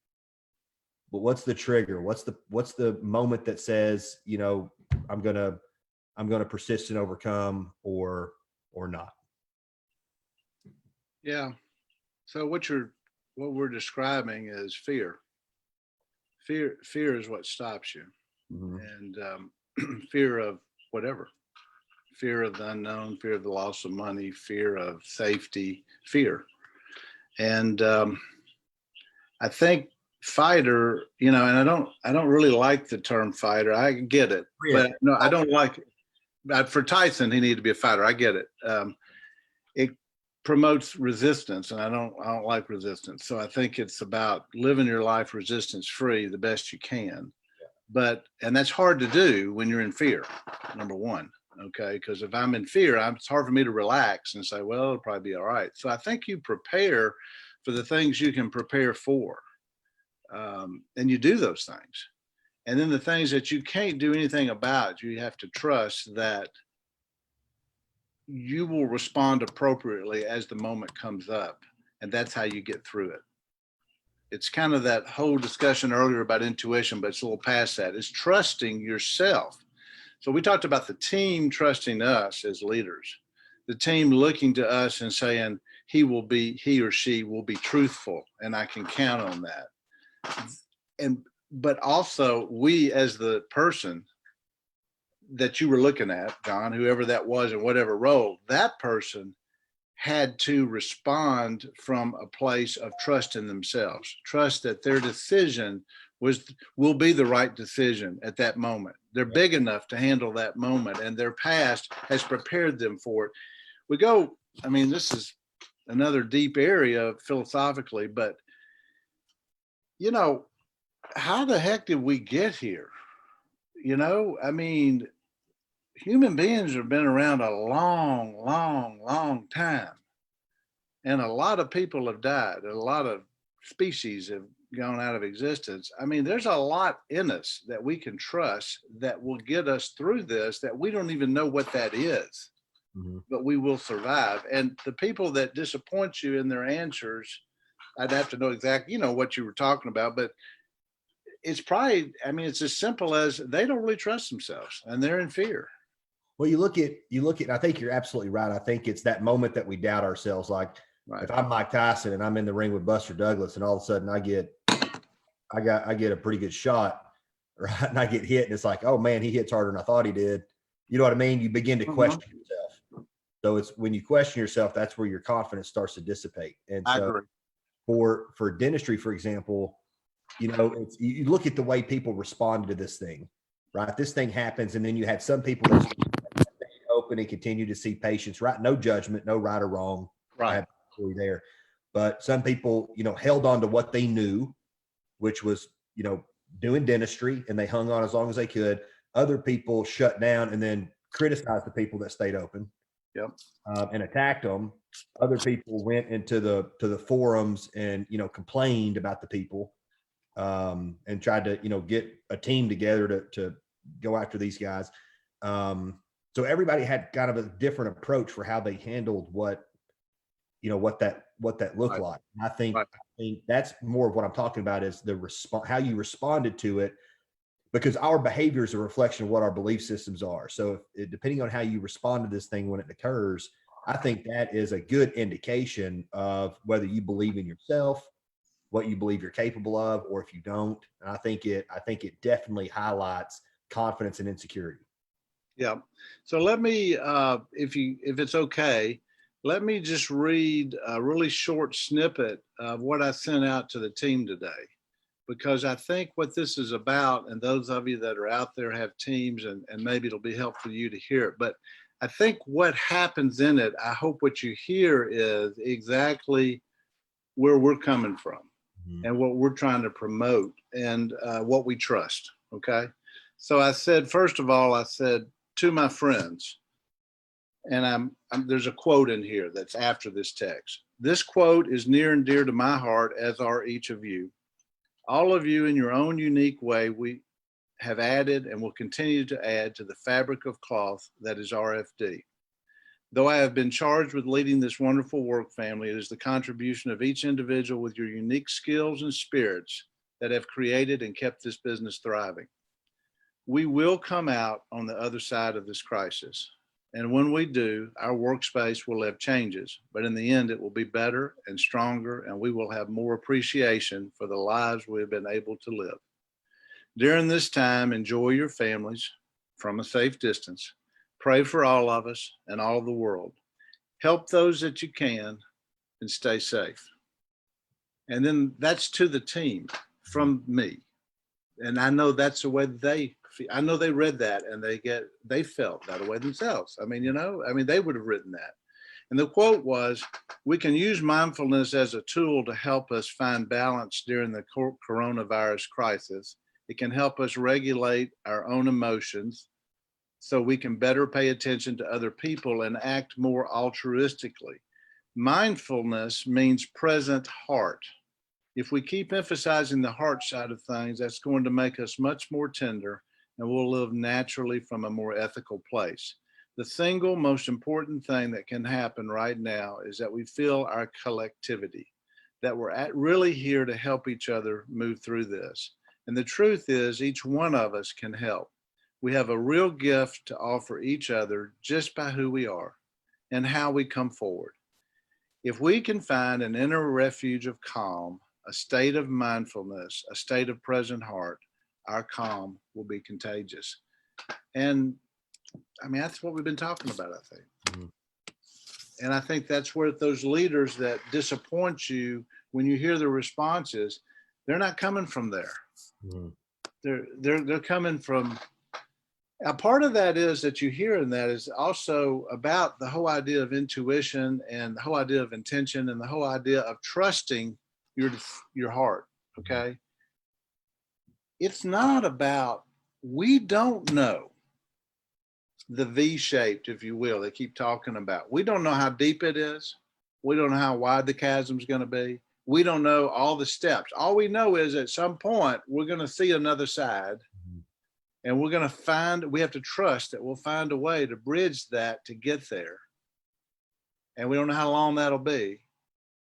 but what's the trigger? What's the moment that says, I'm going to persist and overcome, or not? Yeah. So what we're describing is fear. Fear is what stops you. Mm-hmm. And fear of whatever, fear of the unknown, fear of the loss of money, fear of safety, fear. And I think fighter, and I don't really like the term fighter. I get it, but no, I don't like it. For Tyson, he needed to be a fighter. I get it. It promotes resistance, and I don't like resistance. So I think it's about living your life resistance free the best you can. And that's hard to do when you're in fear, number one. Okay. Because if I'm in fear, it's hard for me to relax and say, well, it'll probably be all right. So I think you prepare for the things you can prepare for. And you do those things. And then the things that you can't do anything about, you have to trust that you will respond appropriately as the moment comes up. And that's how you get through it. It's kind of that whole discussion earlier about intuition, but it's a little past that. It's trusting yourself. So we talked about the team trusting us as leaders, the team looking to us and saying, he or she will be truthful, and I can count on that. But also we as the person that you were looking at, John, whoever that was in whatever role, that person had to respond from a place of trust in themselves, trust that their decision will be the right decision at that moment. They're big enough to handle that moment, and their past has prepared them for it. This is another deep area philosophically, but how the heck did we get here? Human beings have been around a long, long, long time. And a lot of people have died. A lot of species have gone out of existence. There's a lot in us that we can trust that will get us through this, that we don't even know what that is, but we will survive. And the people that disappoint you in their answers, I'd have to know exactly, what you were talking about, but it's probably, it's as simple as they don't really trust themselves and they're in fear. Well, you look at, I think you're absolutely right. I think it's that moment that we doubt ourselves. Like if I'm Mike Tyson and I'm in the ring with Buster Douglas and all of a sudden I get a pretty good shot, right? And I get hit and it's like, oh man, he hits harder than I thought he did. You know what I mean? You begin to question yourself. So it's when you question yourself, that's where your confidence starts to dissipate. And so I agree. For dentistry, for example, you look at the way people responded to this thing, right? This thing happens. And then you had some people that stayed open and continue to see patients, right? No judgment, no right or wrong. Right. There. But some people, held on to what they knew, which was, doing dentistry, and they hung on as long as they could. Other people shut down and then criticized the people that stayed open. Yep. And attacked them. Other people went into the forums and, complained about the people, and tried to, get a team together to go after these guys. So everybody had kind of a different approach for how they handled what that looked like. And I think that's more of what I'm talking about is how you responded to it, because our behavior is a reflection of what our belief systems are. So depending on how you respond to this thing when it occurs, I think that is a good indication of whether you believe in yourself, what you believe you're capable of, or if you don't. And I think it definitely highlights confidence and insecurity. Yeah. So let me, if it's okay, let me just read a really short snippet of what I sent out to the team today, because I think what this is about, and those of you that are out there have teams, and maybe it'll be helpful to you to hear it, but I think what happens in it, I hope what you hear is exactly where we're coming from and what we're trying to promote and what we trust. Okay. So I said, first of all, to my friends, and there's a quote in here that's after this text. This quote is near and dear to my heart, as are each of you. All of you in your own unique way, we have added and will continue to add to the fabric of cloth that is RFD. Though I have been charged with leading this wonderful work family, it is the contribution of each individual with your unique skills and spirits that have created and kept this business thriving. We will come out on the other side of this crisis. And when we do, our workspace will have changes, but in the end, it will be better and stronger, and we will have more appreciation for the lives we have been able to live. During this time, enjoy your families from a safe distance. Pray for all of us and all of the world. Help those that you can and stay safe. And then that's to the team from me. And I know that's the way I know they read that and they felt that way themselves. They would have written that. And the quote was, we can use mindfulness as a tool to help us find balance during the coronavirus crisis. It can help us regulate our own emotions so we can better pay attention to other people and act more altruistically. Mindfulness means present heart. If we keep emphasizing the heart side of things, that's going to make us much more tender, and we'll live naturally from a more ethical place. The single most important thing that can happen right now is that we feel our collectivity, that we're really here to help each other move through this. And the truth is, each one of us can help. We have a real gift to offer each other just by who we are and how we come forward. If we can find an inner refuge of calm, a state of mindfulness, a state of present heart, our calm will be contagious. And I mean, that's what we've been talking about, I think. Mm-hmm. And I think that's where those leaders that disappoint you, when you hear the responses, they're not coming from there. Mm-hmm. They're coming from, a part of that is that you hear in that is also about the whole idea of intuition and the whole idea of intention and the whole idea of trusting your heart. Okay. It's not about, we don't know the V-shaped, if you will, they keep talking about. We don't know how deep it is. We don't know how wide the chasm's going to be. We don't know all the steps. All we know is at some point, we're going to see another side, and we're going to find, we have to trust that we'll find a way to bridge that to get there. And we don't know how long that'll be.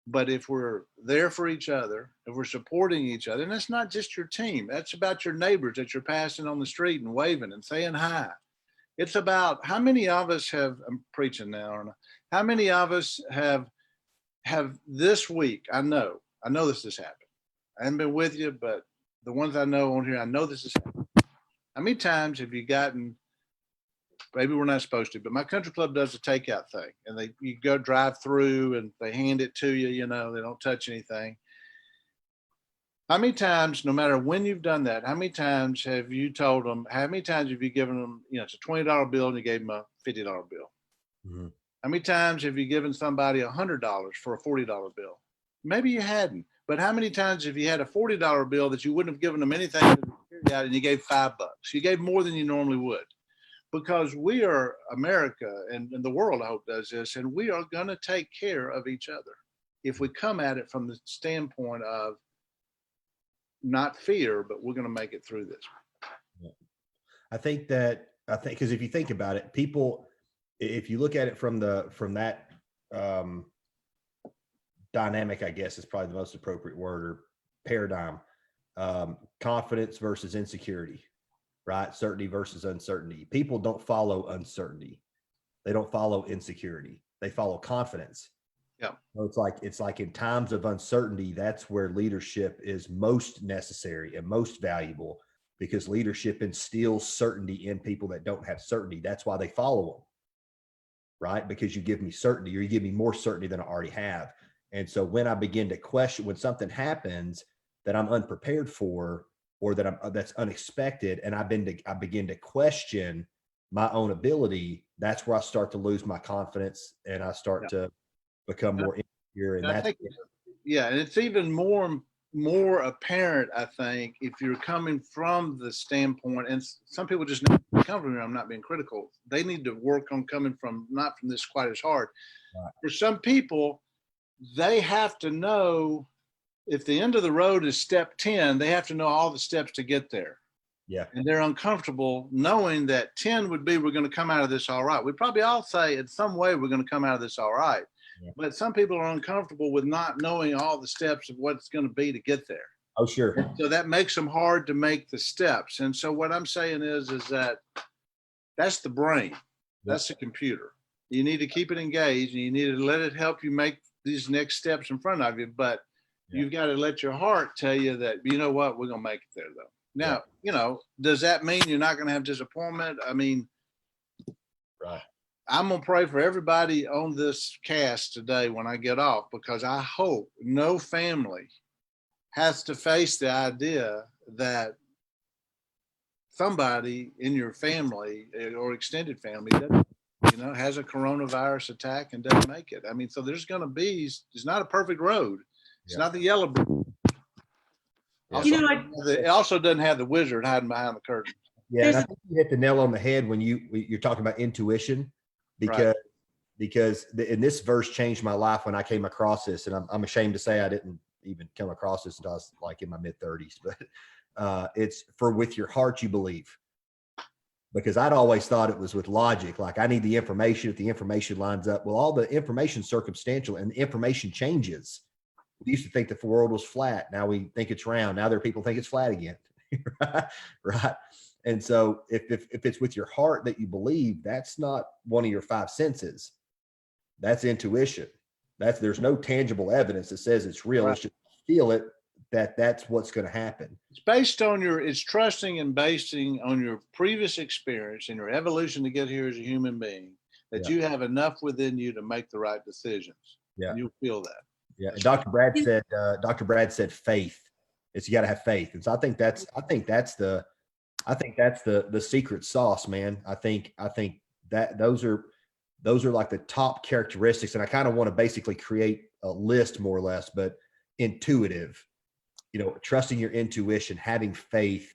But if we're there for each other, if we're supporting each other, and that's not just your team, that's about your neighbors that you're passing on the street and waving and saying hi. It's about how many of us have, I'm preaching now, aren't I? How many of us have this week, I know this has happened. I haven't been with you, but the ones I know on here, I know this has happened. How many times have you gotten, maybe we're not supposed to, but my country club does a takeout thing, and you go drive through and they hand it to you, you know, they don't touch anything. How many times, no matter when you've done that, how many times have you told them, how many times have you given them, you know, it's a $20 bill and you gave them a $50 bill? Mm-hmm. How many times have you given somebody $100 for a $40 bill? Maybe you hadn't, but how many times have you had a $40 bill that you wouldn't have given them anything and you gave $5? You gave more than you normally would. Because we are America, and the world, I hope, does this, and we are going to take care of each other if we come at it from the standpoint of not fear, but we're going to make it through this. Yeah. I think because if you think about it, people, if you look at it from that dynamic, I guess is probably the most appropriate word, or paradigm, confidence versus insecurity, right? Certainty versus uncertainty. People don't follow uncertainty. They don't follow insecurity. They follow confidence. Yeah. So it's like in times of uncertainty, that's where leadership is most necessary and most valuable, because leadership instills certainty in people that don't have certainty. That's why they follow them, right? Because you give me certainty, or you give me more certainty than I already have. And so when I begin to question, when something happens that I'm unprepared for, or that's unexpected, and I begin to question my own ability, that's where I start to lose my confidence, and I start to become more insecure. And that's, and it's even more apparent, I think, if you're coming from the standpoint, and some people just need to come from here. I'm not being critical. They need to work on coming from, not from this quite as hard. Right. For some people, they have to know, if the end of the road is step 10, they have to know all the steps to get there. Yeah. And they're uncomfortable knowing that 10 would be, we're going to come out of this all right. We probably all say in some way we're going to come out of this all right. Yeah. But some people are uncomfortable with not knowing all the steps of what it's going to be to get there. Oh, sure. And so that makes them hard to make the steps. And so what I'm saying is that that's the brain. That's the computer. You need to keep it engaged, and you need to let it help you make these next steps in front of you. But you've got to let your heart tell you that, you know what, we're going to make it there, though. Now, you know, does that mean you're not going to have disappointment? I mean, right. I'm going to pray for everybody on this cast today when I get off, because I hope no family has to face the idea that somebody in your family or extended family doesn't, you know, has a coronavirus attack and doesn't make it. I mean, so there's going to be, it's not a perfect road. It's not the yellow brick. Also, it also doesn't have the wizard hiding behind the curtain. Yeah, and I think you hit the nail on the head when you're talking about intuition, because and this verse changed my life when I came across this, and I'm ashamed to say I didn't even come across this until I was like in my mid-30s. But it's for with your heart you believe, because I'd always thought it was with logic. Like I need the information. If the information lines up, well, all the information circumstantial, and the information changes. We used to think the world was flat. Now we think it's round. Now there are people think it's flat again. Right. And so if it's with your heart that you believe, that's not one of your five senses. That's intuition. There's no tangible evidence that says it's real. Right. It's just feel it, that's what's going to happen. It's based on it's trusting and basing on your previous experience and your evolution to get here as a human being, that you have enough within you to make the right decisions. Yeah. And you'll feel that. Yeah. And Dr. Brad said faith. You got to have faith. And so I think that's the secret sauce, man. I think that those are like the top characteristics. And I kind of want to basically create a list more or less, but intuitive, trusting your intuition, having faith,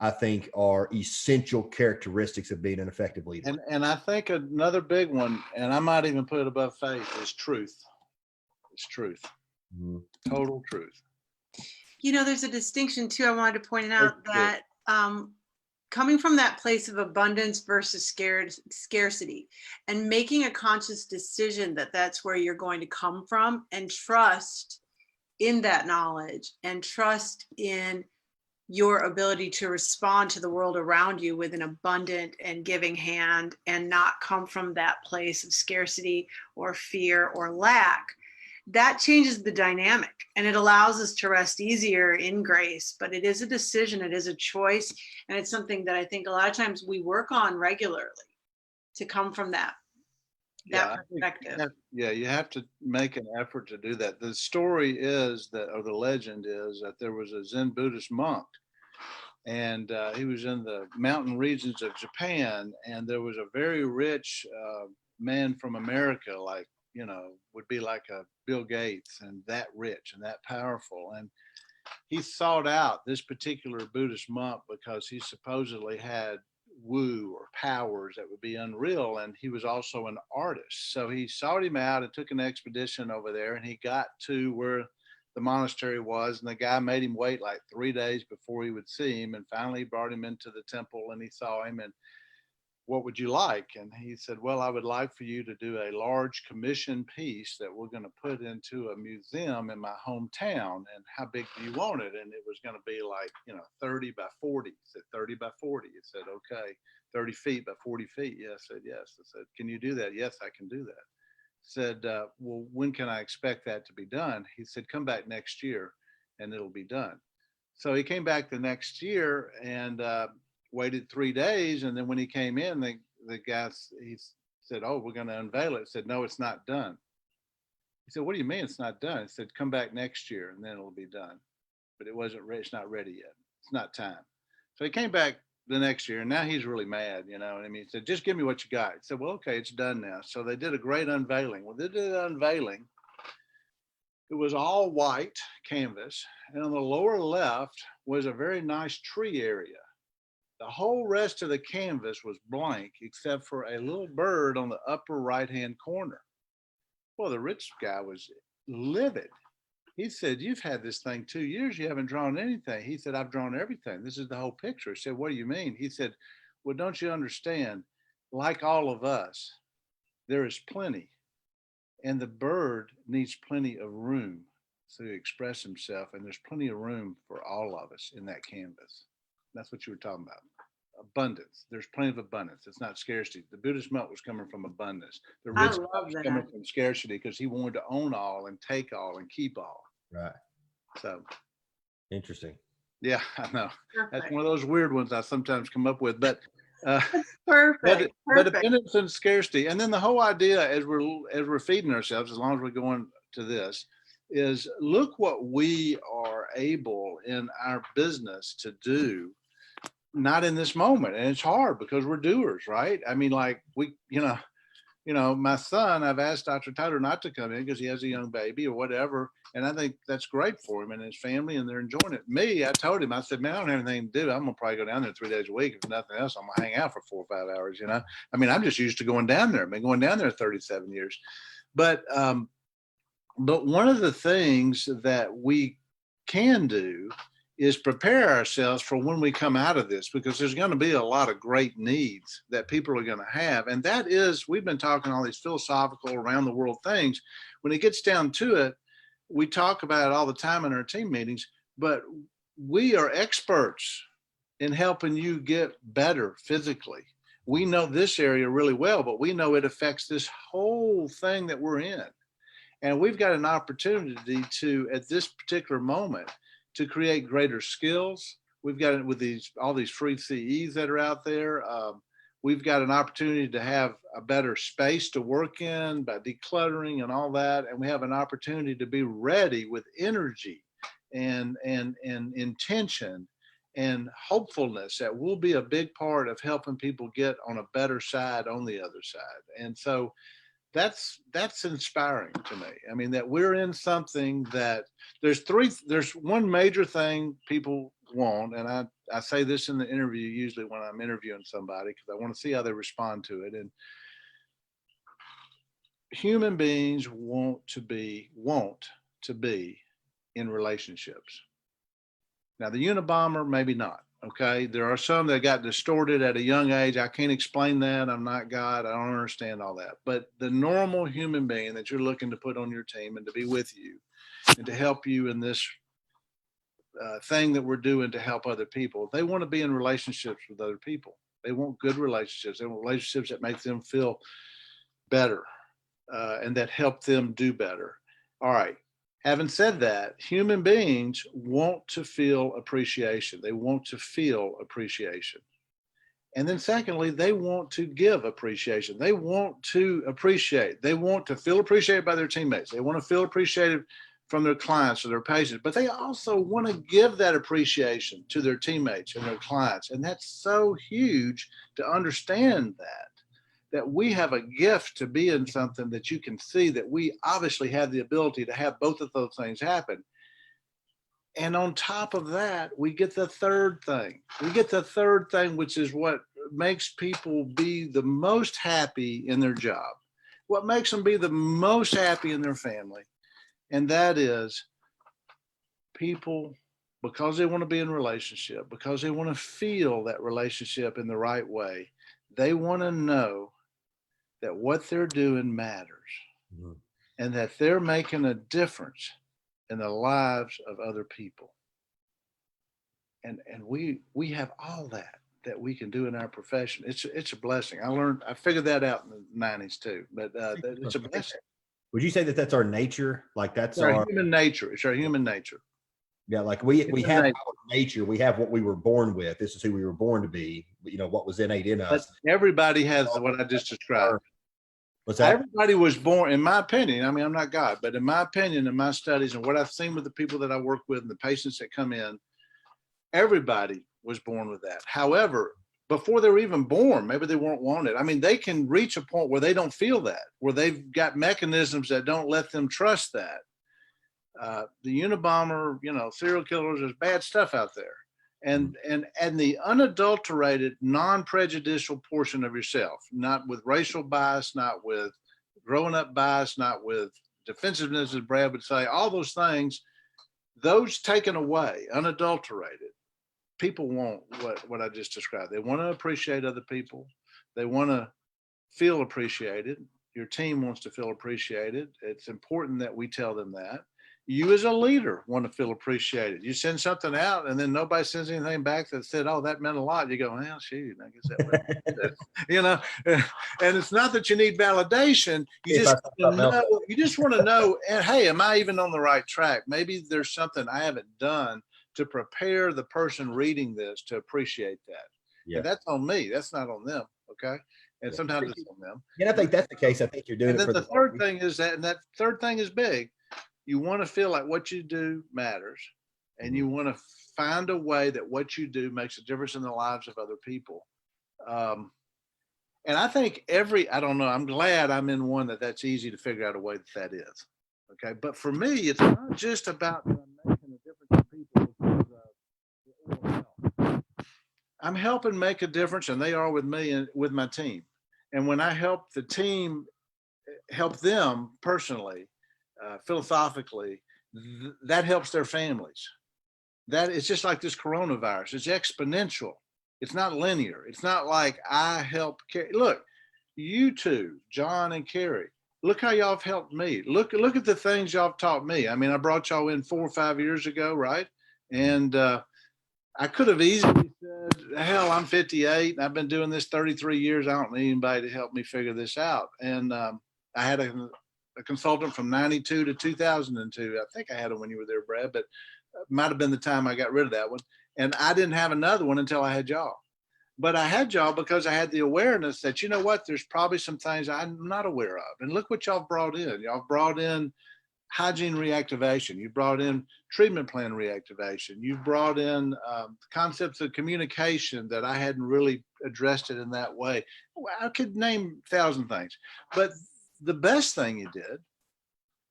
I think are essential characteristics of being an effective leader. And I think another big one, and I might even put it above faith, is truth. It's truth. Mm-hmm. Total truth. There's a distinction too. I wanted to point out that coming from that place of abundance versus scarcity, and making a conscious decision that that's where you're going to come from, and trust in that knowledge, and trust in your ability to respond to the world around you with an abundant and giving hand, and not come from that place of scarcity or fear or lack. That changes the dynamic, and it allows us to rest easier in grace. But it is a decision, it is a choice, and it's something that I think a lot of times we work on regularly to come from that perspective. You have to make an effort to do that. The story is that, or the legend is that there was a Zen Buddhist monk, and he was in the mountain regions of Japan, and there was a very rich man from America, like, would be like a Bill Gates, and that rich and that powerful. And he sought out this particular Buddhist monk because he supposedly had woo or powers that would be unreal. And he was also an artist. So he sought him out and took an expedition over there, and he got to where the monastery was, and the guy made him wait like 3 days before he would see him. And finally he brought him into the temple, and he saw him, and what would you like? And he said, well, I would like for you to do a large commission piece that we're going to put into a museum in my hometown. And how big do you want it? And it was going to be like, 30 by 40. He said, 30 by 40. He said, okay. 30 feet by 40 feet. Yeah, I said, yes. I said, can you do that? Yes, I can do that. Said, well, when can I expect that to be done? He said, come back next year and it'll be done. So he came back the next year and waited 3 days, and then when he came in, the guy, he said, oh, we're going to unveil it. He said, no, it's not done. He said, what do you mean it's not done? He said, come back next year and then it'll be done. But it wasn't ready. It's not ready yet. It's not time. So he came back the next year, and now he's really mad, what I mean? He said, just give me what you got. He said, well, okay, it's done now. So they did a great unveiling. Well, they did an unveiling. It was all white canvas, and on the lower left was a very nice tree area. The whole rest of the canvas was blank except for a little bird on the upper right-hand corner. Well, the rich guy was livid. He said, you've had this thing 2 years. You haven't drawn anything. He said, I've drawn everything. This is the whole picture. I said, what do you mean? He said, well, don't you understand? Like all of us, there is plenty. And the bird needs plenty of room to express himself. And there's plenty of room for all of us in that canvas. That's what you were talking about. Abundance. There's plenty of abundance. It's not scarcity. The Buddhist monk was coming from abundance. The rich was coming from scarcity because he wanted to own all and take all and keep all. Right. So interesting. Yeah, I know. Perfect. That's one of those weird ones I sometimes come up with. But perfect. But abundance and scarcity. And then the whole idea as we're feeding ourselves, as long as we're going to this, is look what we are able in our business to do. Not in this moment. And it's hard because we're doers, right? I mean, like we, my son, I've asked Dr. Tyler not to come in because he has a young baby or whatever. And I think that's great for him and his family, and they're enjoying it. Me, I told him, I said, man, I don't have anything to do. I'm going to probably go down there 3 days a week. If nothing else, I'm going to hang out for 4 or 5 hours, I mean, I'm just used to going down there. I've been going down there 37 years. But one of the things that we can do is prepare ourselves for when we come out of this, because there's going to be a lot of great needs that people are going to have. And that is, we've been talking all these philosophical around the world things. When it gets down to it, we talk about it all the time in our team meetings, but we are experts in helping you get better physically. We know this area really well, but we know it affects this whole thing that we're in. And we've got an opportunity to, at this particular moment, to create greater skills. We've got it with all these free CEs that are out there. We've got an opportunity to have a better space to work in by decluttering and all that. And we have an opportunity to be ready with energy and intention and hopefulness that will be a big part of helping people get on a better side on the other side. And so that's inspiring to me. I mean, that we're in something that there's one major thing people want. And I say this in the interview, usually when I'm interviewing somebody, because I want to see how they respond to it. And human beings want to be in relationships. Now, the Unabomber, maybe not. Okay. There are some that got distorted at a young age. I can't explain that. I'm not God. I don't understand all that. But the normal human being that you're looking to put on your team and to be with you and to help you in this thing that we're doing to help other people, they want to be in relationships with other people. They want good relationships. They want relationships that make them feel better and that help them do better. All right. Having said that, human beings want to feel appreciation. They want to feel appreciation. And then secondly, they want to give appreciation. They want to appreciate. They want to feel appreciated by their teammates. They want to feel appreciated from their clients or their patients, but they also want to give that appreciation to their teammates and their clients. And that's so huge to understand that we have a gift to be in something that you can see that we obviously have the ability to have both of those things happen. And on top of that, we get the third thing. Which is what makes people be the most happy in their job, what makes them be the most happy in their family. And that is people, because they want to be in a relationship, because they want to feel that relationship in the right way, they want to know that what they're doing matters and that they're making a difference in the lives of other people. And we have all that we can do in our profession. It's a blessing. I figured that out in the 90s too, but it's a blessing. Would you say that that's our nature? Like that's our human nature. It's our human nature. Yeah, like we have our nature. We have what we were born with. This is who we were born to be. What was innate in us. But everybody has what I just described. What's that? Everybody was born, in my opinion, I mean, I'm not God, but in my opinion, in my studies and what I've seen with the people that I work with and the patients that come in, everybody was born with that. However, before they were even born, maybe they weren't wanted. I mean, they can reach a point where they don't feel that, where they've got mechanisms that don't let them trust that. The Unabomber, serial killers, there's bad stuff out there. And the unadulterated, non-prejudicial portion of yourself, not with racial bias, not with growing up bias, not with defensiveness, as Brad would say, all those things, those taken away, unadulterated, people want what I just described. They want to appreciate other people. They want to feel appreciated. Your team wants to feel appreciated. It's important that we tell them that. You as a leader want to feel appreciated. You send something out and then nobody sends anything back that said, oh, that meant a lot. You go, well, shoot, I guess that meant, and it's not that you need validation. You just want to know, and hey, am I even on the right track? Maybe there's something I haven't done to prepare the person reading this to appreciate that. Yeah. And that's on me. That's not on them. Okay. And sometimes it's on them. And I think that's the case. I think you're doing and it for the third thing is that, and that third thing is big. You want to feel like what you do matters, and you want to find a way that what you do makes a difference in the lives of other people. And I think I don't know, I'm glad I'm in one that's easy to figure out a way that is. Okay. But for me, it's not just about that I'm making a difference in people because of the oral health. I'm helping make a difference, and they are with me and with my team. And when I help the team, help them personally, philosophically, that helps their families. That is just like this coronavirus. It's exponential. It's not linear. It's not like I help Carrie. Look, you two, John and Carrie, look how y'all have helped me. Look at the things y'all have taught me. I mean, I brought y'all in 4 or 5 years ago, right? And I could have easily said, hell, I'm 58 and I've been doing this 33 years. I don't need anybody to help me figure this out. And I had a consultant from 92 to 2002. I think I had one when you were there, Brad, but it might have been the time I got rid of that one. And I didn't have another one until I had y'all. But I had y'all because I had the awareness that, you know what, there's probably some things I'm not aware of. And look what y'all brought in. Y'all brought in hygiene reactivation. You brought in treatment plan reactivation. You brought in concepts of communication that I hadn't really addressed it in that way. I could name 1,000 things, but the best thing you did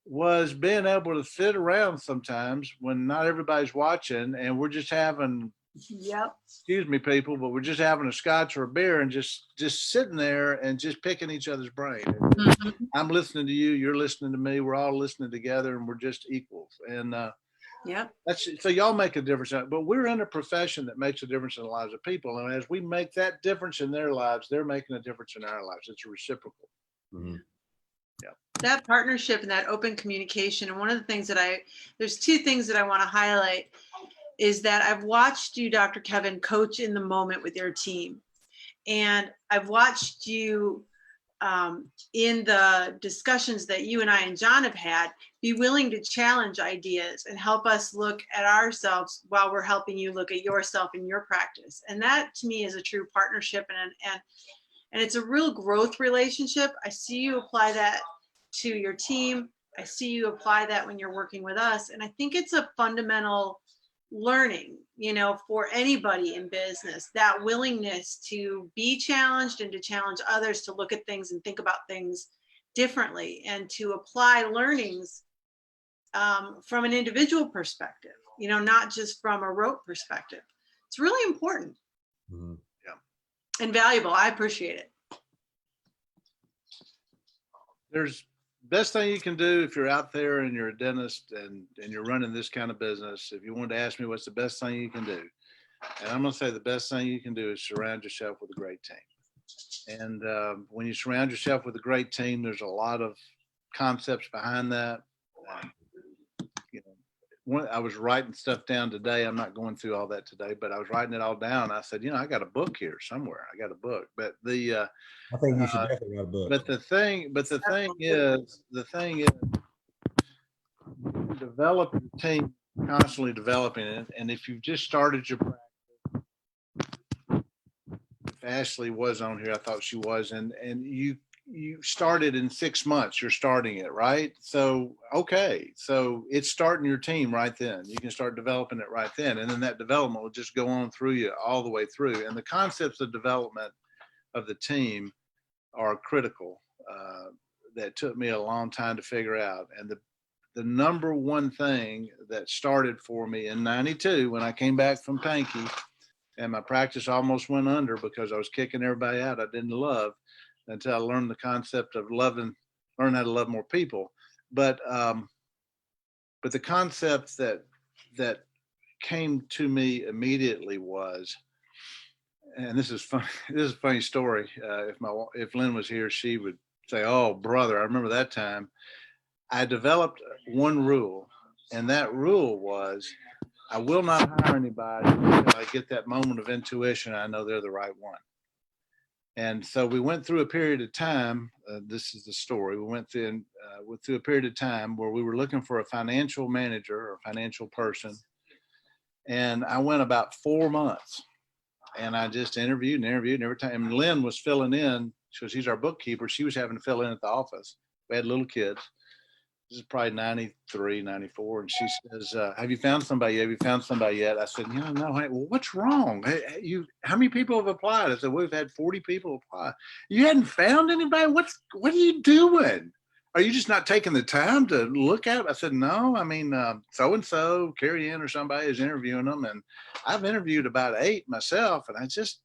was being able to sit around sometimes when not everybody's watching and we're just having, Yep. excuse me, people, but we're just having a scotch or a beer and just sitting there and just picking each other's brain. Mhm. I'm listening to you, you're listening to me, we're all listening together and we're just equals. And Yep. that's, so y'all make a difference. But we're in a profession that makes a difference in the lives of people. And as we make that difference in their lives, they're making a difference in our lives. It's a reciprocal. Mhm. That partnership and that open communication. And one of the things there's 2 things that I want to highlight is that I've watched you, Dr. Kevin, coach in the moment with your team. And I've watched you in the discussions that you and I and John have had, be willing to challenge ideas and help us look at ourselves while we're helping you look at yourself in your practice. And that to me is a true partnership and it's a real growth relationship. I see you apply that to your team. I see you apply that when you're working with us. And I think it's a fundamental learning, for anybody in business, that willingness to be challenged and to challenge others to look at things and think about things differently and to apply learnings from an individual perspective, not just from a rote perspective. It's really important. Mhm. And valuable. I appreciate it. There's best thing you can do if you're out there and you're a dentist and you're running this kind of business. If you wanted to ask me what's the best thing you can do, and I'm going to say the best thing you can do is surround yourself with a great team. And when you surround yourself with a great team, there's a lot of concepts behind that. I was writing stuff down today. I'm not going through all that today, but I was writing it all down. I said, I got a book here somewhere. I got a book, but I think you should definitely write a book. but the thing is, you develop your team, constantly developing it. And if you've just started your practice, if Ashley was on here, I thought she was, and you started in 6 months, you're starting it, right? So, okay. So it's starting your team right then. You can start developing it right then. And then that development will just go on through you all the way through. And the concepts of development of the team are critical. That took me a long time to figure out. And the number one thing that started for me in 92, when I came back from Pankey and my practice almost went under because I was kicking everybody out I didn't love, until I learned the concept of learn how to love more people. But the concept that came to me immediately was, and this is fun. This is a funny story. If Lynn was here, she would say, "Oh, brother, I remember that time." I developed one rule, and that rule was, I will not hire anybody until I get that moment of intuition. I know they're the right one. And so we went through a period of time. This is the story. We went through a period of time where we were looking for a financial manager or financial person. And I went about 4 months and I just interviewed and every time. And Lynn was filling in because she's our bookkeeper. She was having to fill in at the office. We had little kids. this is probably 93, 94. And she says, have you found somebody? Have you found somebody yet? I said, no. Hey, well, what's wrong? Hey, how many people have applied? I said, we've had 40 people apply. You hadn't found anybody? What are you doing? Are you just not taking the time to look at it? I said, no, I mean, so-and-so, Carrie Ann or somebody is interviewing them. And I've interviewed about 8 myself. And I just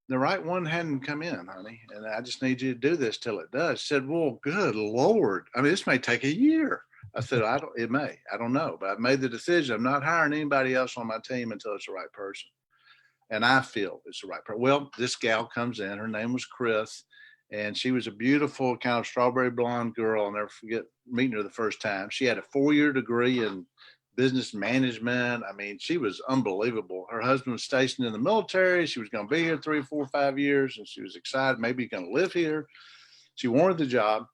the right one hadn't come in, honey. And I just need you to do this till it does. She said, well, good Lord. I mean, this may take a year. I said, I don't know, but I've made the decision. I'm not hiring anybody else on my team until it's the right person. And I feel it's the right person. Well, this gal comes in, her name was Chris, and she was a beautiful kind of strawberry blonde girl. I'll never forget meeting her the first time. She had a 4-year degree in business management. I mean, she was unbelievable. Her husband was stationed in the military. She was going to be here 3, 4, 5 years, and she was excited. Maybe going to live here. She wanted the job.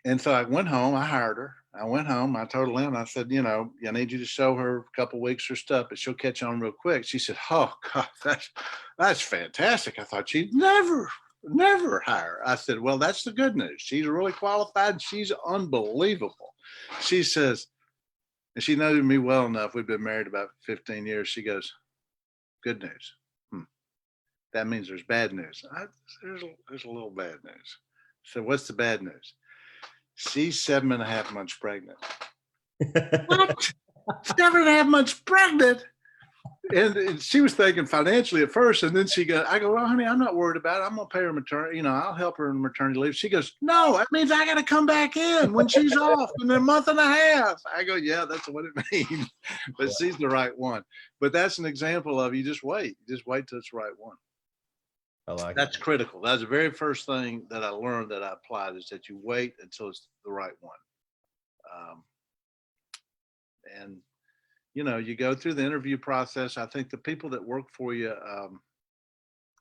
And so I went home. I hired her. I went home. I told Lynn, I said, I need you to show her a couple of weeks her stuff, but she'll catch on real quick. She said, oh, God, that's fantastic. I thought she'd never hire. I said, well, that's the good news. She's really qualified. She's unbelievable. She says, and she knows me well enough. We've been married about 15 years. She goes, good news. That means there's bad news. There's a little bad news. So what's the bad news? She's 7.5 months pregnant. What? 7.5 months pregnant? And she was thinking financially at first, and then I go, well, honey, I'm not worried about it. I'm gonna pay her maternity, I'll help her in maternity leave. She goes, no, that means I gotta come back in when she's off in a month and a half. I go, yeah, that's what it means. But she's the right one. But that's an example of you just wait till it's the right one. I like That's that. critical. That's the very first thing that I learned that I applied is that you wait until it's the right one. And you go through the interview process. I think the people that work for you,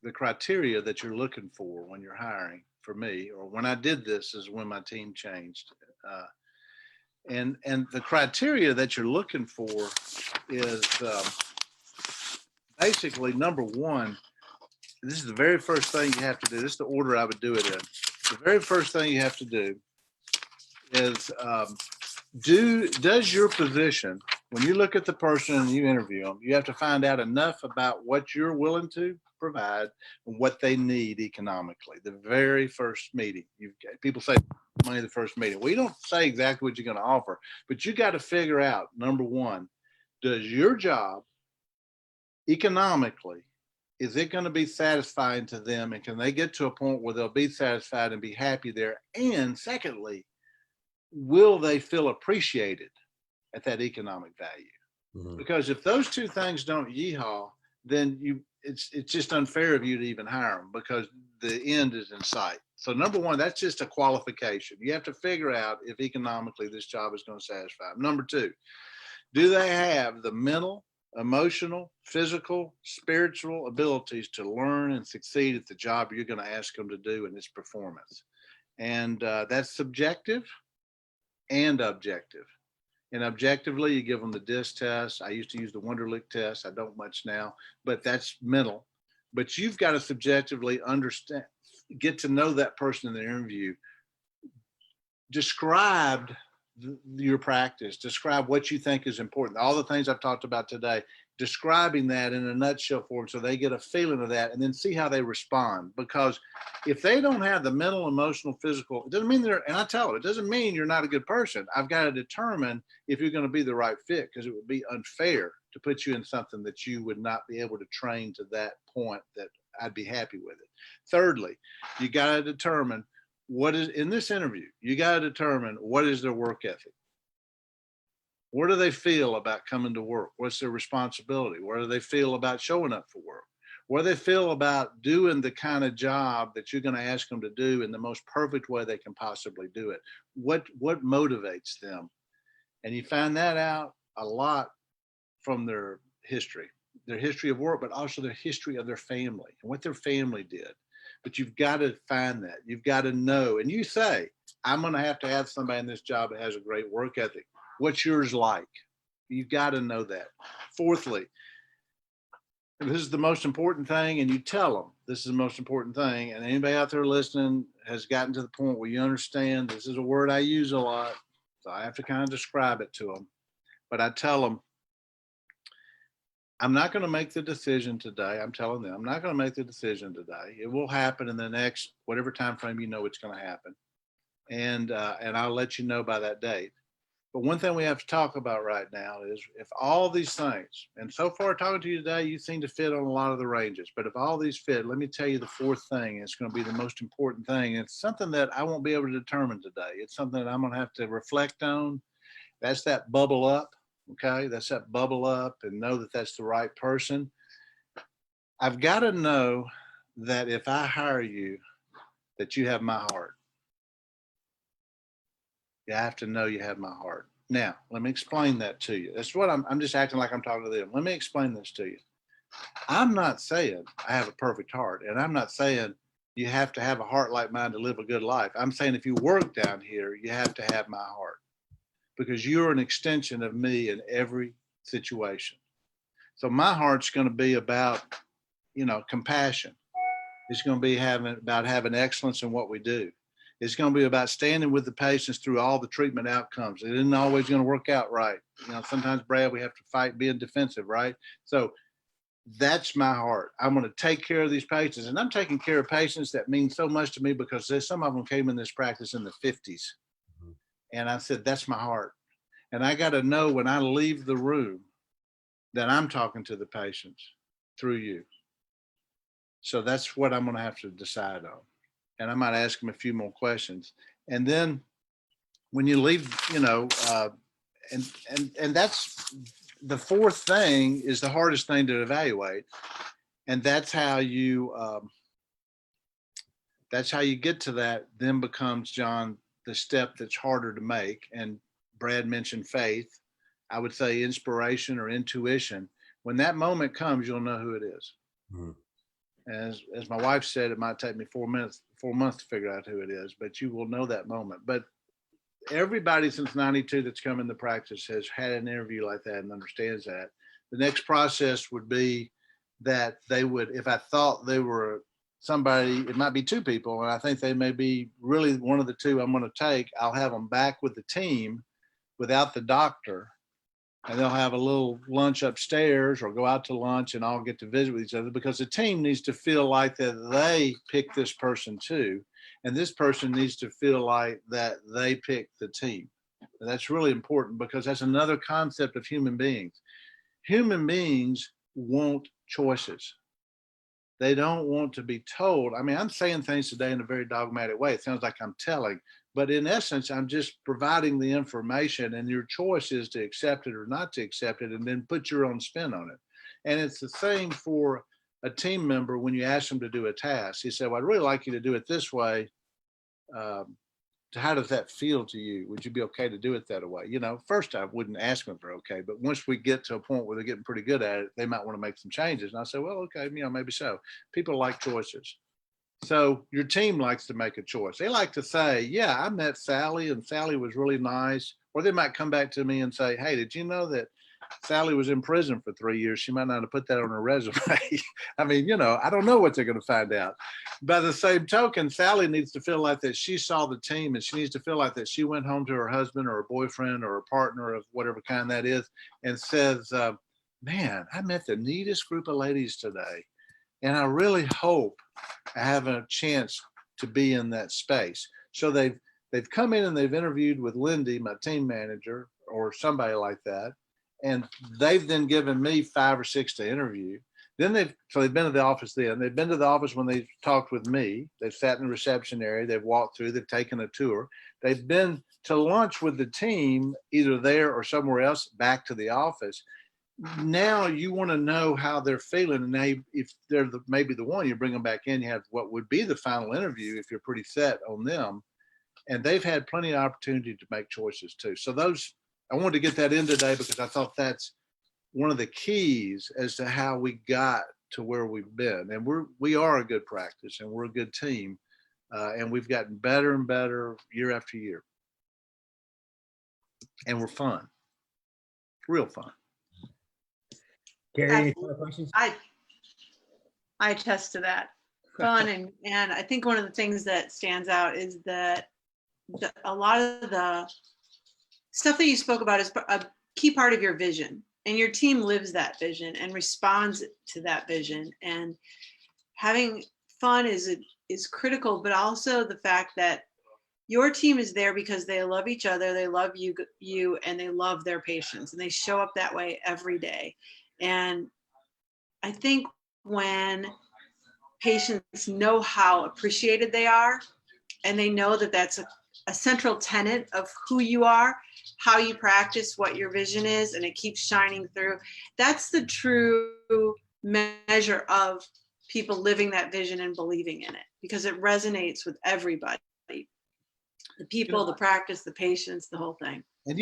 the criteria that you're looking for when you're hiring, for me, or when I did this, is when my team changed. And the criteria that you're looking for is basically, number one, this is the very first thing you have to do. This is the order I would do it in. The very first thing you have to do is does your position, when you look at the person and you interview them, you have to find out enough about what you're willing to provide and what they need economically. The very first meeting, people say money the first meeting. Well, you don't say exactly what you're going to offer, but you got to figure out, number one, does your job economically, is it going to be satisfying to them, and can they get to a point where they'll be satisfied and be happy there? And secondly, will they feel appreciated at that economic value? Mm-hmm. Because if those two things don't yeehaw, then it's just unfair of you to even hire them, because the end is in sight. So number one, that's just a qualification. You have to figure out if economically this job is going to satisfy them. Number two, do they have the mental, emotional, physical, spiritual abilities to learn and succeed at the job you're going to ask them to do in this performance? And that's subjective and objective. And objectively, you give them the DISC test. I used to use the Wonderlic test. I don't much now, but that's mental. But you've got to subjectively understand, get to know that person in the interview. Describe your practice, describe what you think is important. All the things I've talked about today, describing that in a nutshell for them so they get a feeling of that, and then see how they respond. Because if they don't have the mental, emotional, physical, it doesn't mean and I tell them, it doesn't mean you're not a good person. I've got to determine if you're going to be the right fit, because it would be unfair to put you in something that you would not be able to train to that point that I'd be happy with it. Thirdly, you got to determine what is in this interview. You got to determine what is their work ethic. What do they feel about coming to work? What's their responsibility? What do they feel about showing up for work? What do they feel about doing the kind of job that you're going to ask them to do in the most perfect way they can possibly do it? What motivates them? And you find that out a lot from their history of work, but also their history of their family and what their family did. But you've got to find that. You've got to know. And you say, I'm going to have somebody in this job that has a great work ethic. What's yours like? You've got to know that. Fourthly, this is the most important thing, and you tell them this is the most important thing. And anybody out there listening has gotten to the point where you understand this is a word I use a lot, so I have to kind of describe it to them. But I tell them, I'm not going to make the decision today. I'm telling them, I'm not going to make the decision today. It will happen in the next whatever time frame you know it's going to happen, and I'll let you know by that date. But one thing we have to talk about right now is if all these things, and so far talking to you today, you seem to fit on a lot of the ranges, but if all these fit, let me tell you the fourth thing. It's going to be the most important thing. It's something that I won't be able to determine today. It's something that I'm going to have to reflect on. That's that bubble up. Okay. That's that bubble up and know that that's the right person. I've got to know that if I hire you, that you have my heart. You have to know you have my heart. Now, let me explain that to you. That's what I'm just acting like I'm talking to them. Let me explain this to you. I'm not saying I have a perfect heart, and I'm not saying you have to have a heart like mine to live a good life. I'm saying if you work down here, you have to have my heart because you're an extension of me in every situation. So my heart's going to be about, compassion. It's going to be about having excellence in what we do. It's going to be about standing with the patients through all the treatment outcomes. It isn't always going to work out right. Sometimes, Brad, we have to fight being defensive, right? So that's my heart. I'm going to take care of these patients, and I'm taking care of patients that mean so much to me because some of them came in this practice in the 50s. And I said, that's my heart. And I got to know when I leave the room that I'm talking to the patients through you. So that's what I'm going to have to decide on. And I might ask them a few more questions. And then when you leave, and that's the fourth thing is the hardest thing to evaluate. And that's how you get to that, then becomes, John, the step that's harder to make. And Brad mentioned faith. I would say inspiration or intuition. When that moment comes, you'll know who it is. Mm-hmm. As my wife said, it might take me 4 months to figure out who it is, but you will know that moment. But everybody since 92 that's come into practice has had an interview like that and understands that. The next process would be that they would, if I thought they were somebody, it might be two people, and I think they may be really one of the two I'm going to take, I'll have them back with the team without the doctor. And they'll have a little lunch upstairs or go out to lunch and all get to visit with each other because the team needs to feel like that they picked this person too. And this person needs to feel like that they picked the team. And that's really important because that's another concept of human beings. Human beings want choices. They don't want to be told. I mean, I'm saying things today in a very dogmatic way. It sounds like I'm telling. But in essence, I'm just providing the information and your choice is to accept it or not to accept it and then put your own spin on it. And it's the same for a team member when you ask them to do a task. You say, well, I'd really like you to do it this way. How does that feel to you? Would you be okay to do it that way? First I wouldn't ask them if they're okay. But once we get to a point where they're getting pretty good at it, they might want to make some changes. And I say, well, okay, maybe so. People like choices. So your team likes to make a choice. They like to say, yeah, I met Sally and Sally was really nice. Or they might come back to me and say, hey, did you know that Sally was in prison for 3 years? She might not have put that on her resume. I mean, I don't know what they're going to find out. By the same token, Sally needs to feel like that she saw the team and she needs to feel like that she went home to her husband or a boyfriend or a partner of whatever kind that is and says, man, I met the neatest group of ladies today. And I really hope I have a chance to be in that space. So they've come in and they've interviewed with Lindy, my team manager, or somebody like that. And they've then given me 5 or 6 to interview. Then they've been to the office then. They've been to the office when they talked with me. They've sat in the reception area. They've walked through. They've taken a tour. They've been to lunch with the team, either there or somewhere else, back to the office. Now you want to know how they're feeling. And if they're maybe the one, you bring them back in, you have what would be the final interview if you're pretty set on them. And they've had plenty of opportunity to make choices too. So I wanted to get that in today because I thought that's one of the keys as to how we got to where we've been. And we are a good practice and we're a good team. And we've gotten better and better year after year. And we're fun, real fun. Carrie, any other questions? I attest to that. Fun and I think one of the things that stands out is that a lot of the stuff that you spoke about is a key part of your vision, and your team lives that vision and responds to that vision. And having fun is critical, but also the fact that your team is there because they love each other, they love you, and they love their patients, and they show up that way every day. And I think when patients know how appreciated they are, and they know that that's a central tenet of who you are, how you practice, what your vision is, and it keeps shining through. That's the true measure of people living that vision and believing in it, because it resonates with everybody. The people, the practice, the patients, the whole thing. And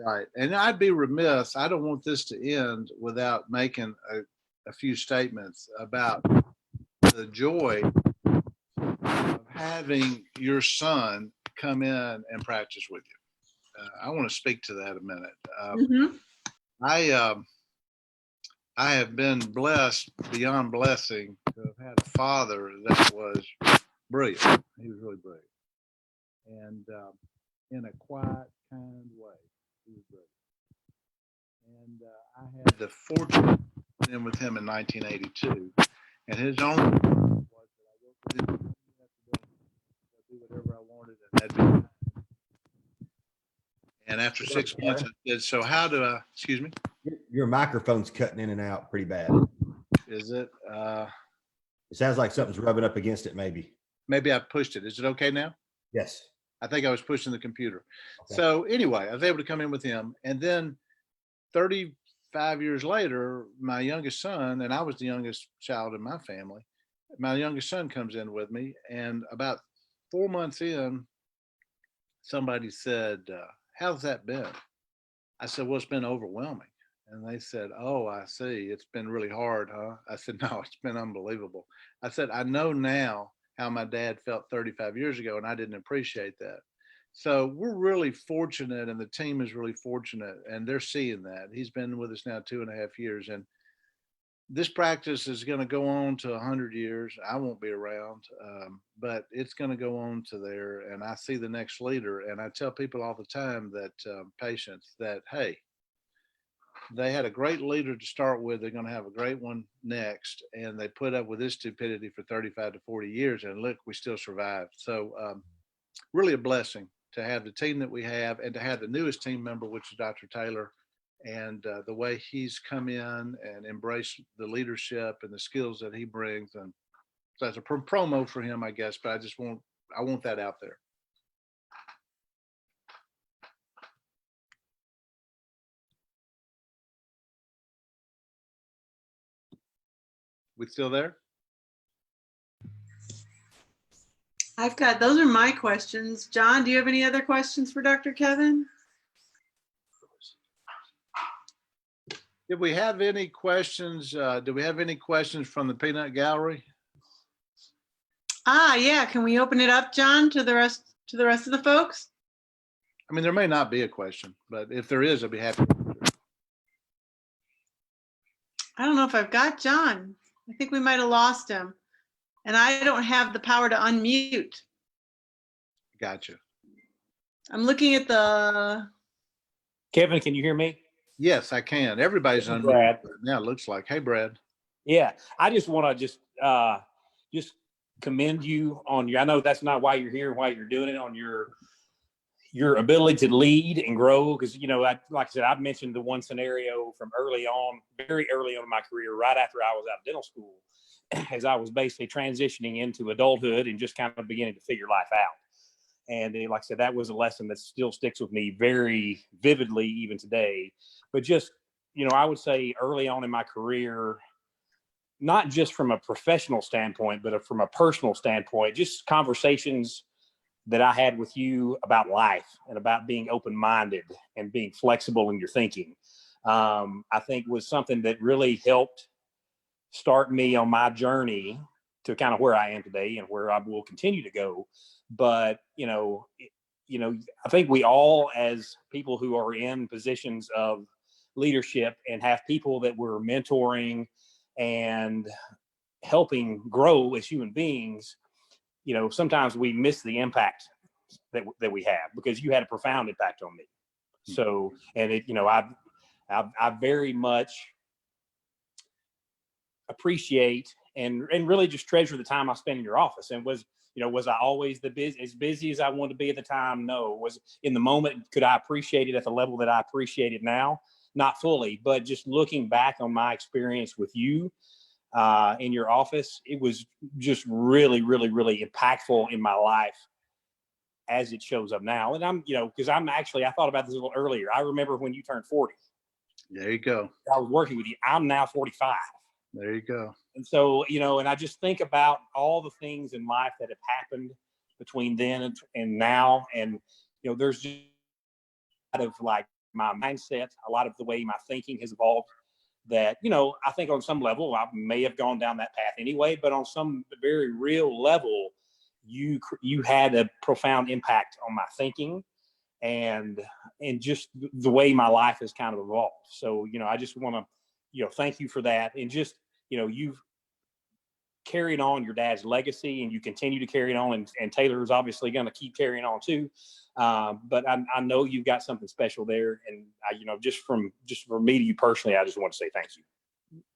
right. And I'd be remiss, I don't want this to end without making a few statements about the joy of having your son come in and practice with you. I want to speak to that a minute. I have been blessed beyond blessing to have had a father that was brilliant. He was really brilliant. And in a quiet, kind way, he was brilliant. And I had the fortune of being with him in 1982. And his only was that I worked with him. I do whatever I wanted, and that'd be fine. And after 6 months, I said, "So how do I?" Excuse me. Your microphone's cutting in and out pretty bad. Is it? It sounds like something's rubbing up against it. Maybe I pushed it. Is it okay now? Yes. I think I was pushing the computer. Okay. So anyway, I was able to come in with him, and then 35 years later, my youngest son, and I was the youngest child in my family, my youngest son comes in with me, and about 4 months in, somebody said, "How's that been?" I said, "Well, it's been overwhelming." And they said, "Oh, I see. It's been really hard, huh?" I said, "No, it's been unbelievable." I said, "I know now how my dad felt 35 years ago, and I didn't appreciate that." So we're really fortunate, and the team is really fortunate, and they're seeing that. He's been with us now 2.5 years, and this practice is going to go on to 100 years. I won't be around, but it's going to go on to there. And I see the next leader, and I tell people all the time that patients that, hey, they had a great leader to start with. They're going to have a great one next, and they put up with this stupidity for 35 to 40 years, and look, we still survived. So really a blessing to have the team that we have, and to have the newest team member, which is Dr. Taylor, and the way he's come in and embraced the leadership and the skills that he brings. And so that's a promo for him, I guess, but I want that out there. We still there? Those are my questions. John, do you have any other questions for Dr. Kevin? Did we have any questions? Do we have any questions from the Peanut Gallery? Yeah. Can we open it up, John, to the rest of the folks? I mean, there may not be a question, but if there is, I'd be happy. I don't know if I've got John. I think we might have lost him. And I don't have the power to unmute. Gotcha. I'm looking at the. Kevin, can you hear me? Yes, I can. Everybody's unmuted. Brad. Now it looks like. Hey, Brad. Yeah, I just want to just commend you on your. I know that's not why you're here, why you're doing it, on your ability to lead and grow. Because like I said, I've mentioned the one scenario from early on, very early on in my career, right after I was out of dental school, as I was basically transitioning into adulthood and just kind of beginning to figure life out. And like I said, that was a lesson that still sticks with me very vividly even today. But just, I would say early on in my career, not just from a professional standpoint, but from a personal standpoint, just conversations that I had with you about life and about being open-minded and being flexible in your thinking, I think was something that really helped start me on my journey to kind of where I am today and where I will continue to go. But, I think we all, as people who are in positions of leadership and have people that we're mentoring and helping grow as human beings, sometimes we miss the impact that we have, because you had a profound impact on me. So, and I very much appreciate and really just treasure the time I spent in your office. And was I always as busy as I wanted to be at the time? No. Was in the moment, could I appreciate it at the level that I appreciate it now? Not fully, but just looking back on my experience with you in your office, it was just really, really, really impactful in my life as it shows up now. And because I thought about this a little earlier. I remember when you turned 40. There you go. I was working with you. I'm now 45. There you go. And so, and I just think about all the things in life that have happened between then and now. And, there's just a lot of like my mindset, a lot of the way my thinking has evolved that, I think on some level, I may have gone down that path anyway, but on some very real level, you had a profound impact on my thinking and just the way my life has kind of evolved. So, I just want to, thank you for that. And just, you've carried on your dad's legacy and you continue to carry it on. And Taylor is obviously going to keep carrying on too. But I know you've got something special there. And just from me to you personally, I just want to say thank you.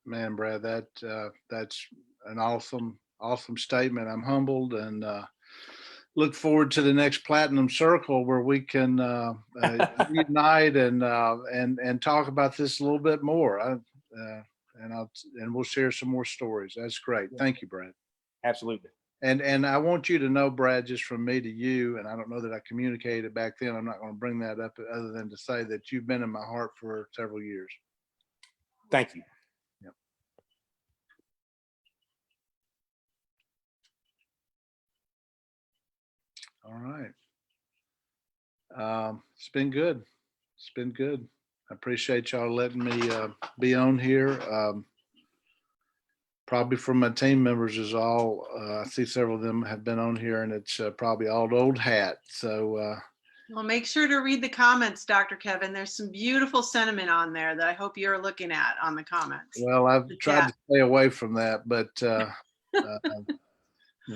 Man, Brad, that's an awesome statement. I'm humbled and look forward to the next Platinum Circle where we can unite and talk about this a little bit more. And we'll share some more stories. That's great. Thank you, Brad. Absolutely. And I want you to know, Brad, just from me to you, and I don't know that I communicated back then. I'm not going to bring that up other than to say that you've been in my heart for several years. Thank you. Yep. All right. It's been good. It's been good. I appreciate y'all letting me be on here. Probably from my team members is all. I see several of them have been on here, and it's probably all old hat. So. Well, make sure to read the comments, Dr. Kevin. There's some beautiful sentiment on there that I hope you're looking at on the comments. Well, I've tried to stay away from that, but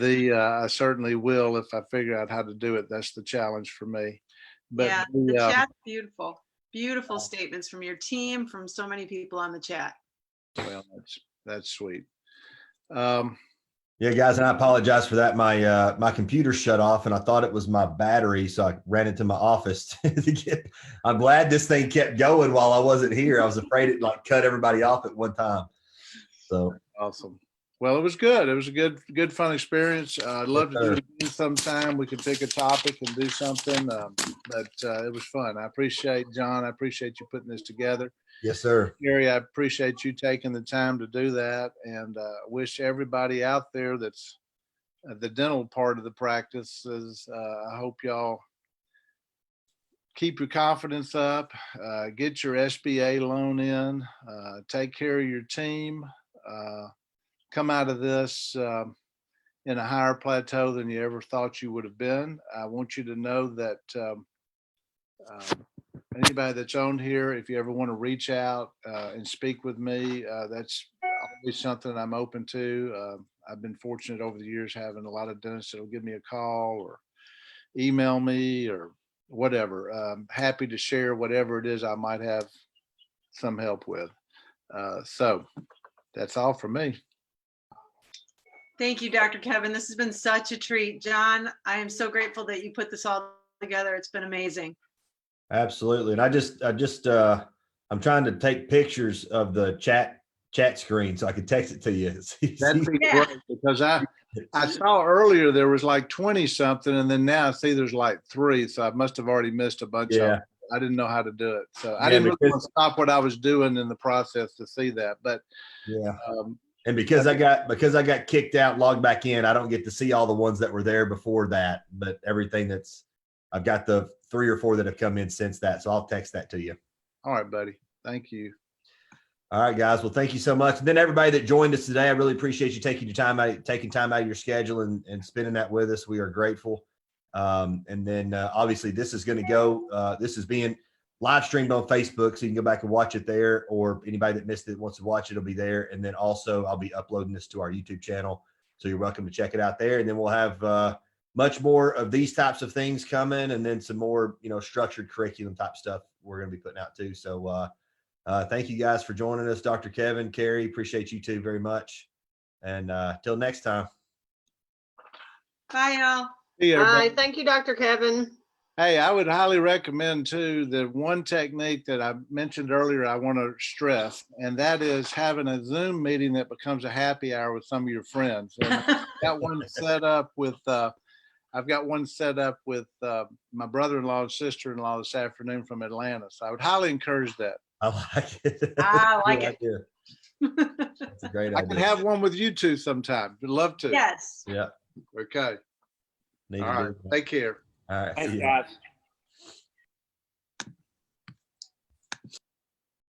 I certainly will if I figure out how to do it. That's the challenge for me. But yeah, the chat's beautiful. Beautiful statements from your team, from so many people on the chat. Well, that's sweet. Yeah, guys, and I apologize for that. My computer shut off, and I thought it was my battery, so I ran into my office to get. I'm glad this thing kept going while I wasn't here. I was afraid it cut everybody off at one time. So awesome. Well, it was good. It was a good, fun experience. I'd love to do it again sometime. We could pick a topic and do something, but it was fun. I appreciate John. I appreciate you putting this together. Yes, sir. Gary, I appreciate you taking the time to do that, and wish everybody out there that's the dental part of the practice is, I hope y'all keep your confidence up, get your SBA loan in, take care of your team, come out of this in a higher plateau than you ever thought you would have been. I want you to know that anybody that's on here, if you ever want to reach out and speak with me, that's always something I'm open to. I've been fortunate over the years having a lot of dentists that'll give me a call or email me or whatever. Happy to share whatever it is I might have some help with. So that's all for me. Thank you, Dr. Kevin. This has been such a treat. John, I am so grateful that you put this all together. It's been amazing. Absolutely. And I'm trying to take pictures of the chat screen so I can text it to you. That'd be great, because I saw earlier there was like 20 something, and then now I see there's like 3. So I must have already missed a bunch of them. I didn't know how to do it. So I didn't really want to stop what I was doing in the process to see that. But and because I got kicked out, logged back in, I don't get to see all the ones that were there before that, but everything I've got the 3 or 4 that have come in since that. So I'll text that to you. All right, buddy. Thank you. All right, guys. Well, thank you so much. And then everybody that joined us today, I really appreciate you taking time out of your schedule and spending that with us. We are grateful. And then obviously this is going to go, this is being live streamed on Facebook, so you can go back and watch it there, or anybody that missed it wants to watch it, it'll be there. And then also I'll be uploading this to our YouTube channel. So you're welcome to check it out there. And then we'll have much more of these types of things coming, and then some more, structured curriculum type stuff we're going to be putting out too. So thank you guys for joining us, Dr. Kevin, Carrie, appreciate you two very much. And till next time. Bye, y'all. See you, everybody. Hi, thank you, Dr. Kevin. Hey, I would highly recommend too, the one technique that I mentioned earlier, I want to stress, and that is having a Zoom meeting that becomes a happy hour with some of your friends. And I've got one set up with my brother-in-law and sister-in-law this afternoon from Atlanta. So I would highly encourage that. I like it. I like Good it. idea. That's a great I idea. could have one with you two sometime. Would love to. Yes. Yeah. Okay. Need All to right. do it. Take care. All right. Thanks, See ya. guys.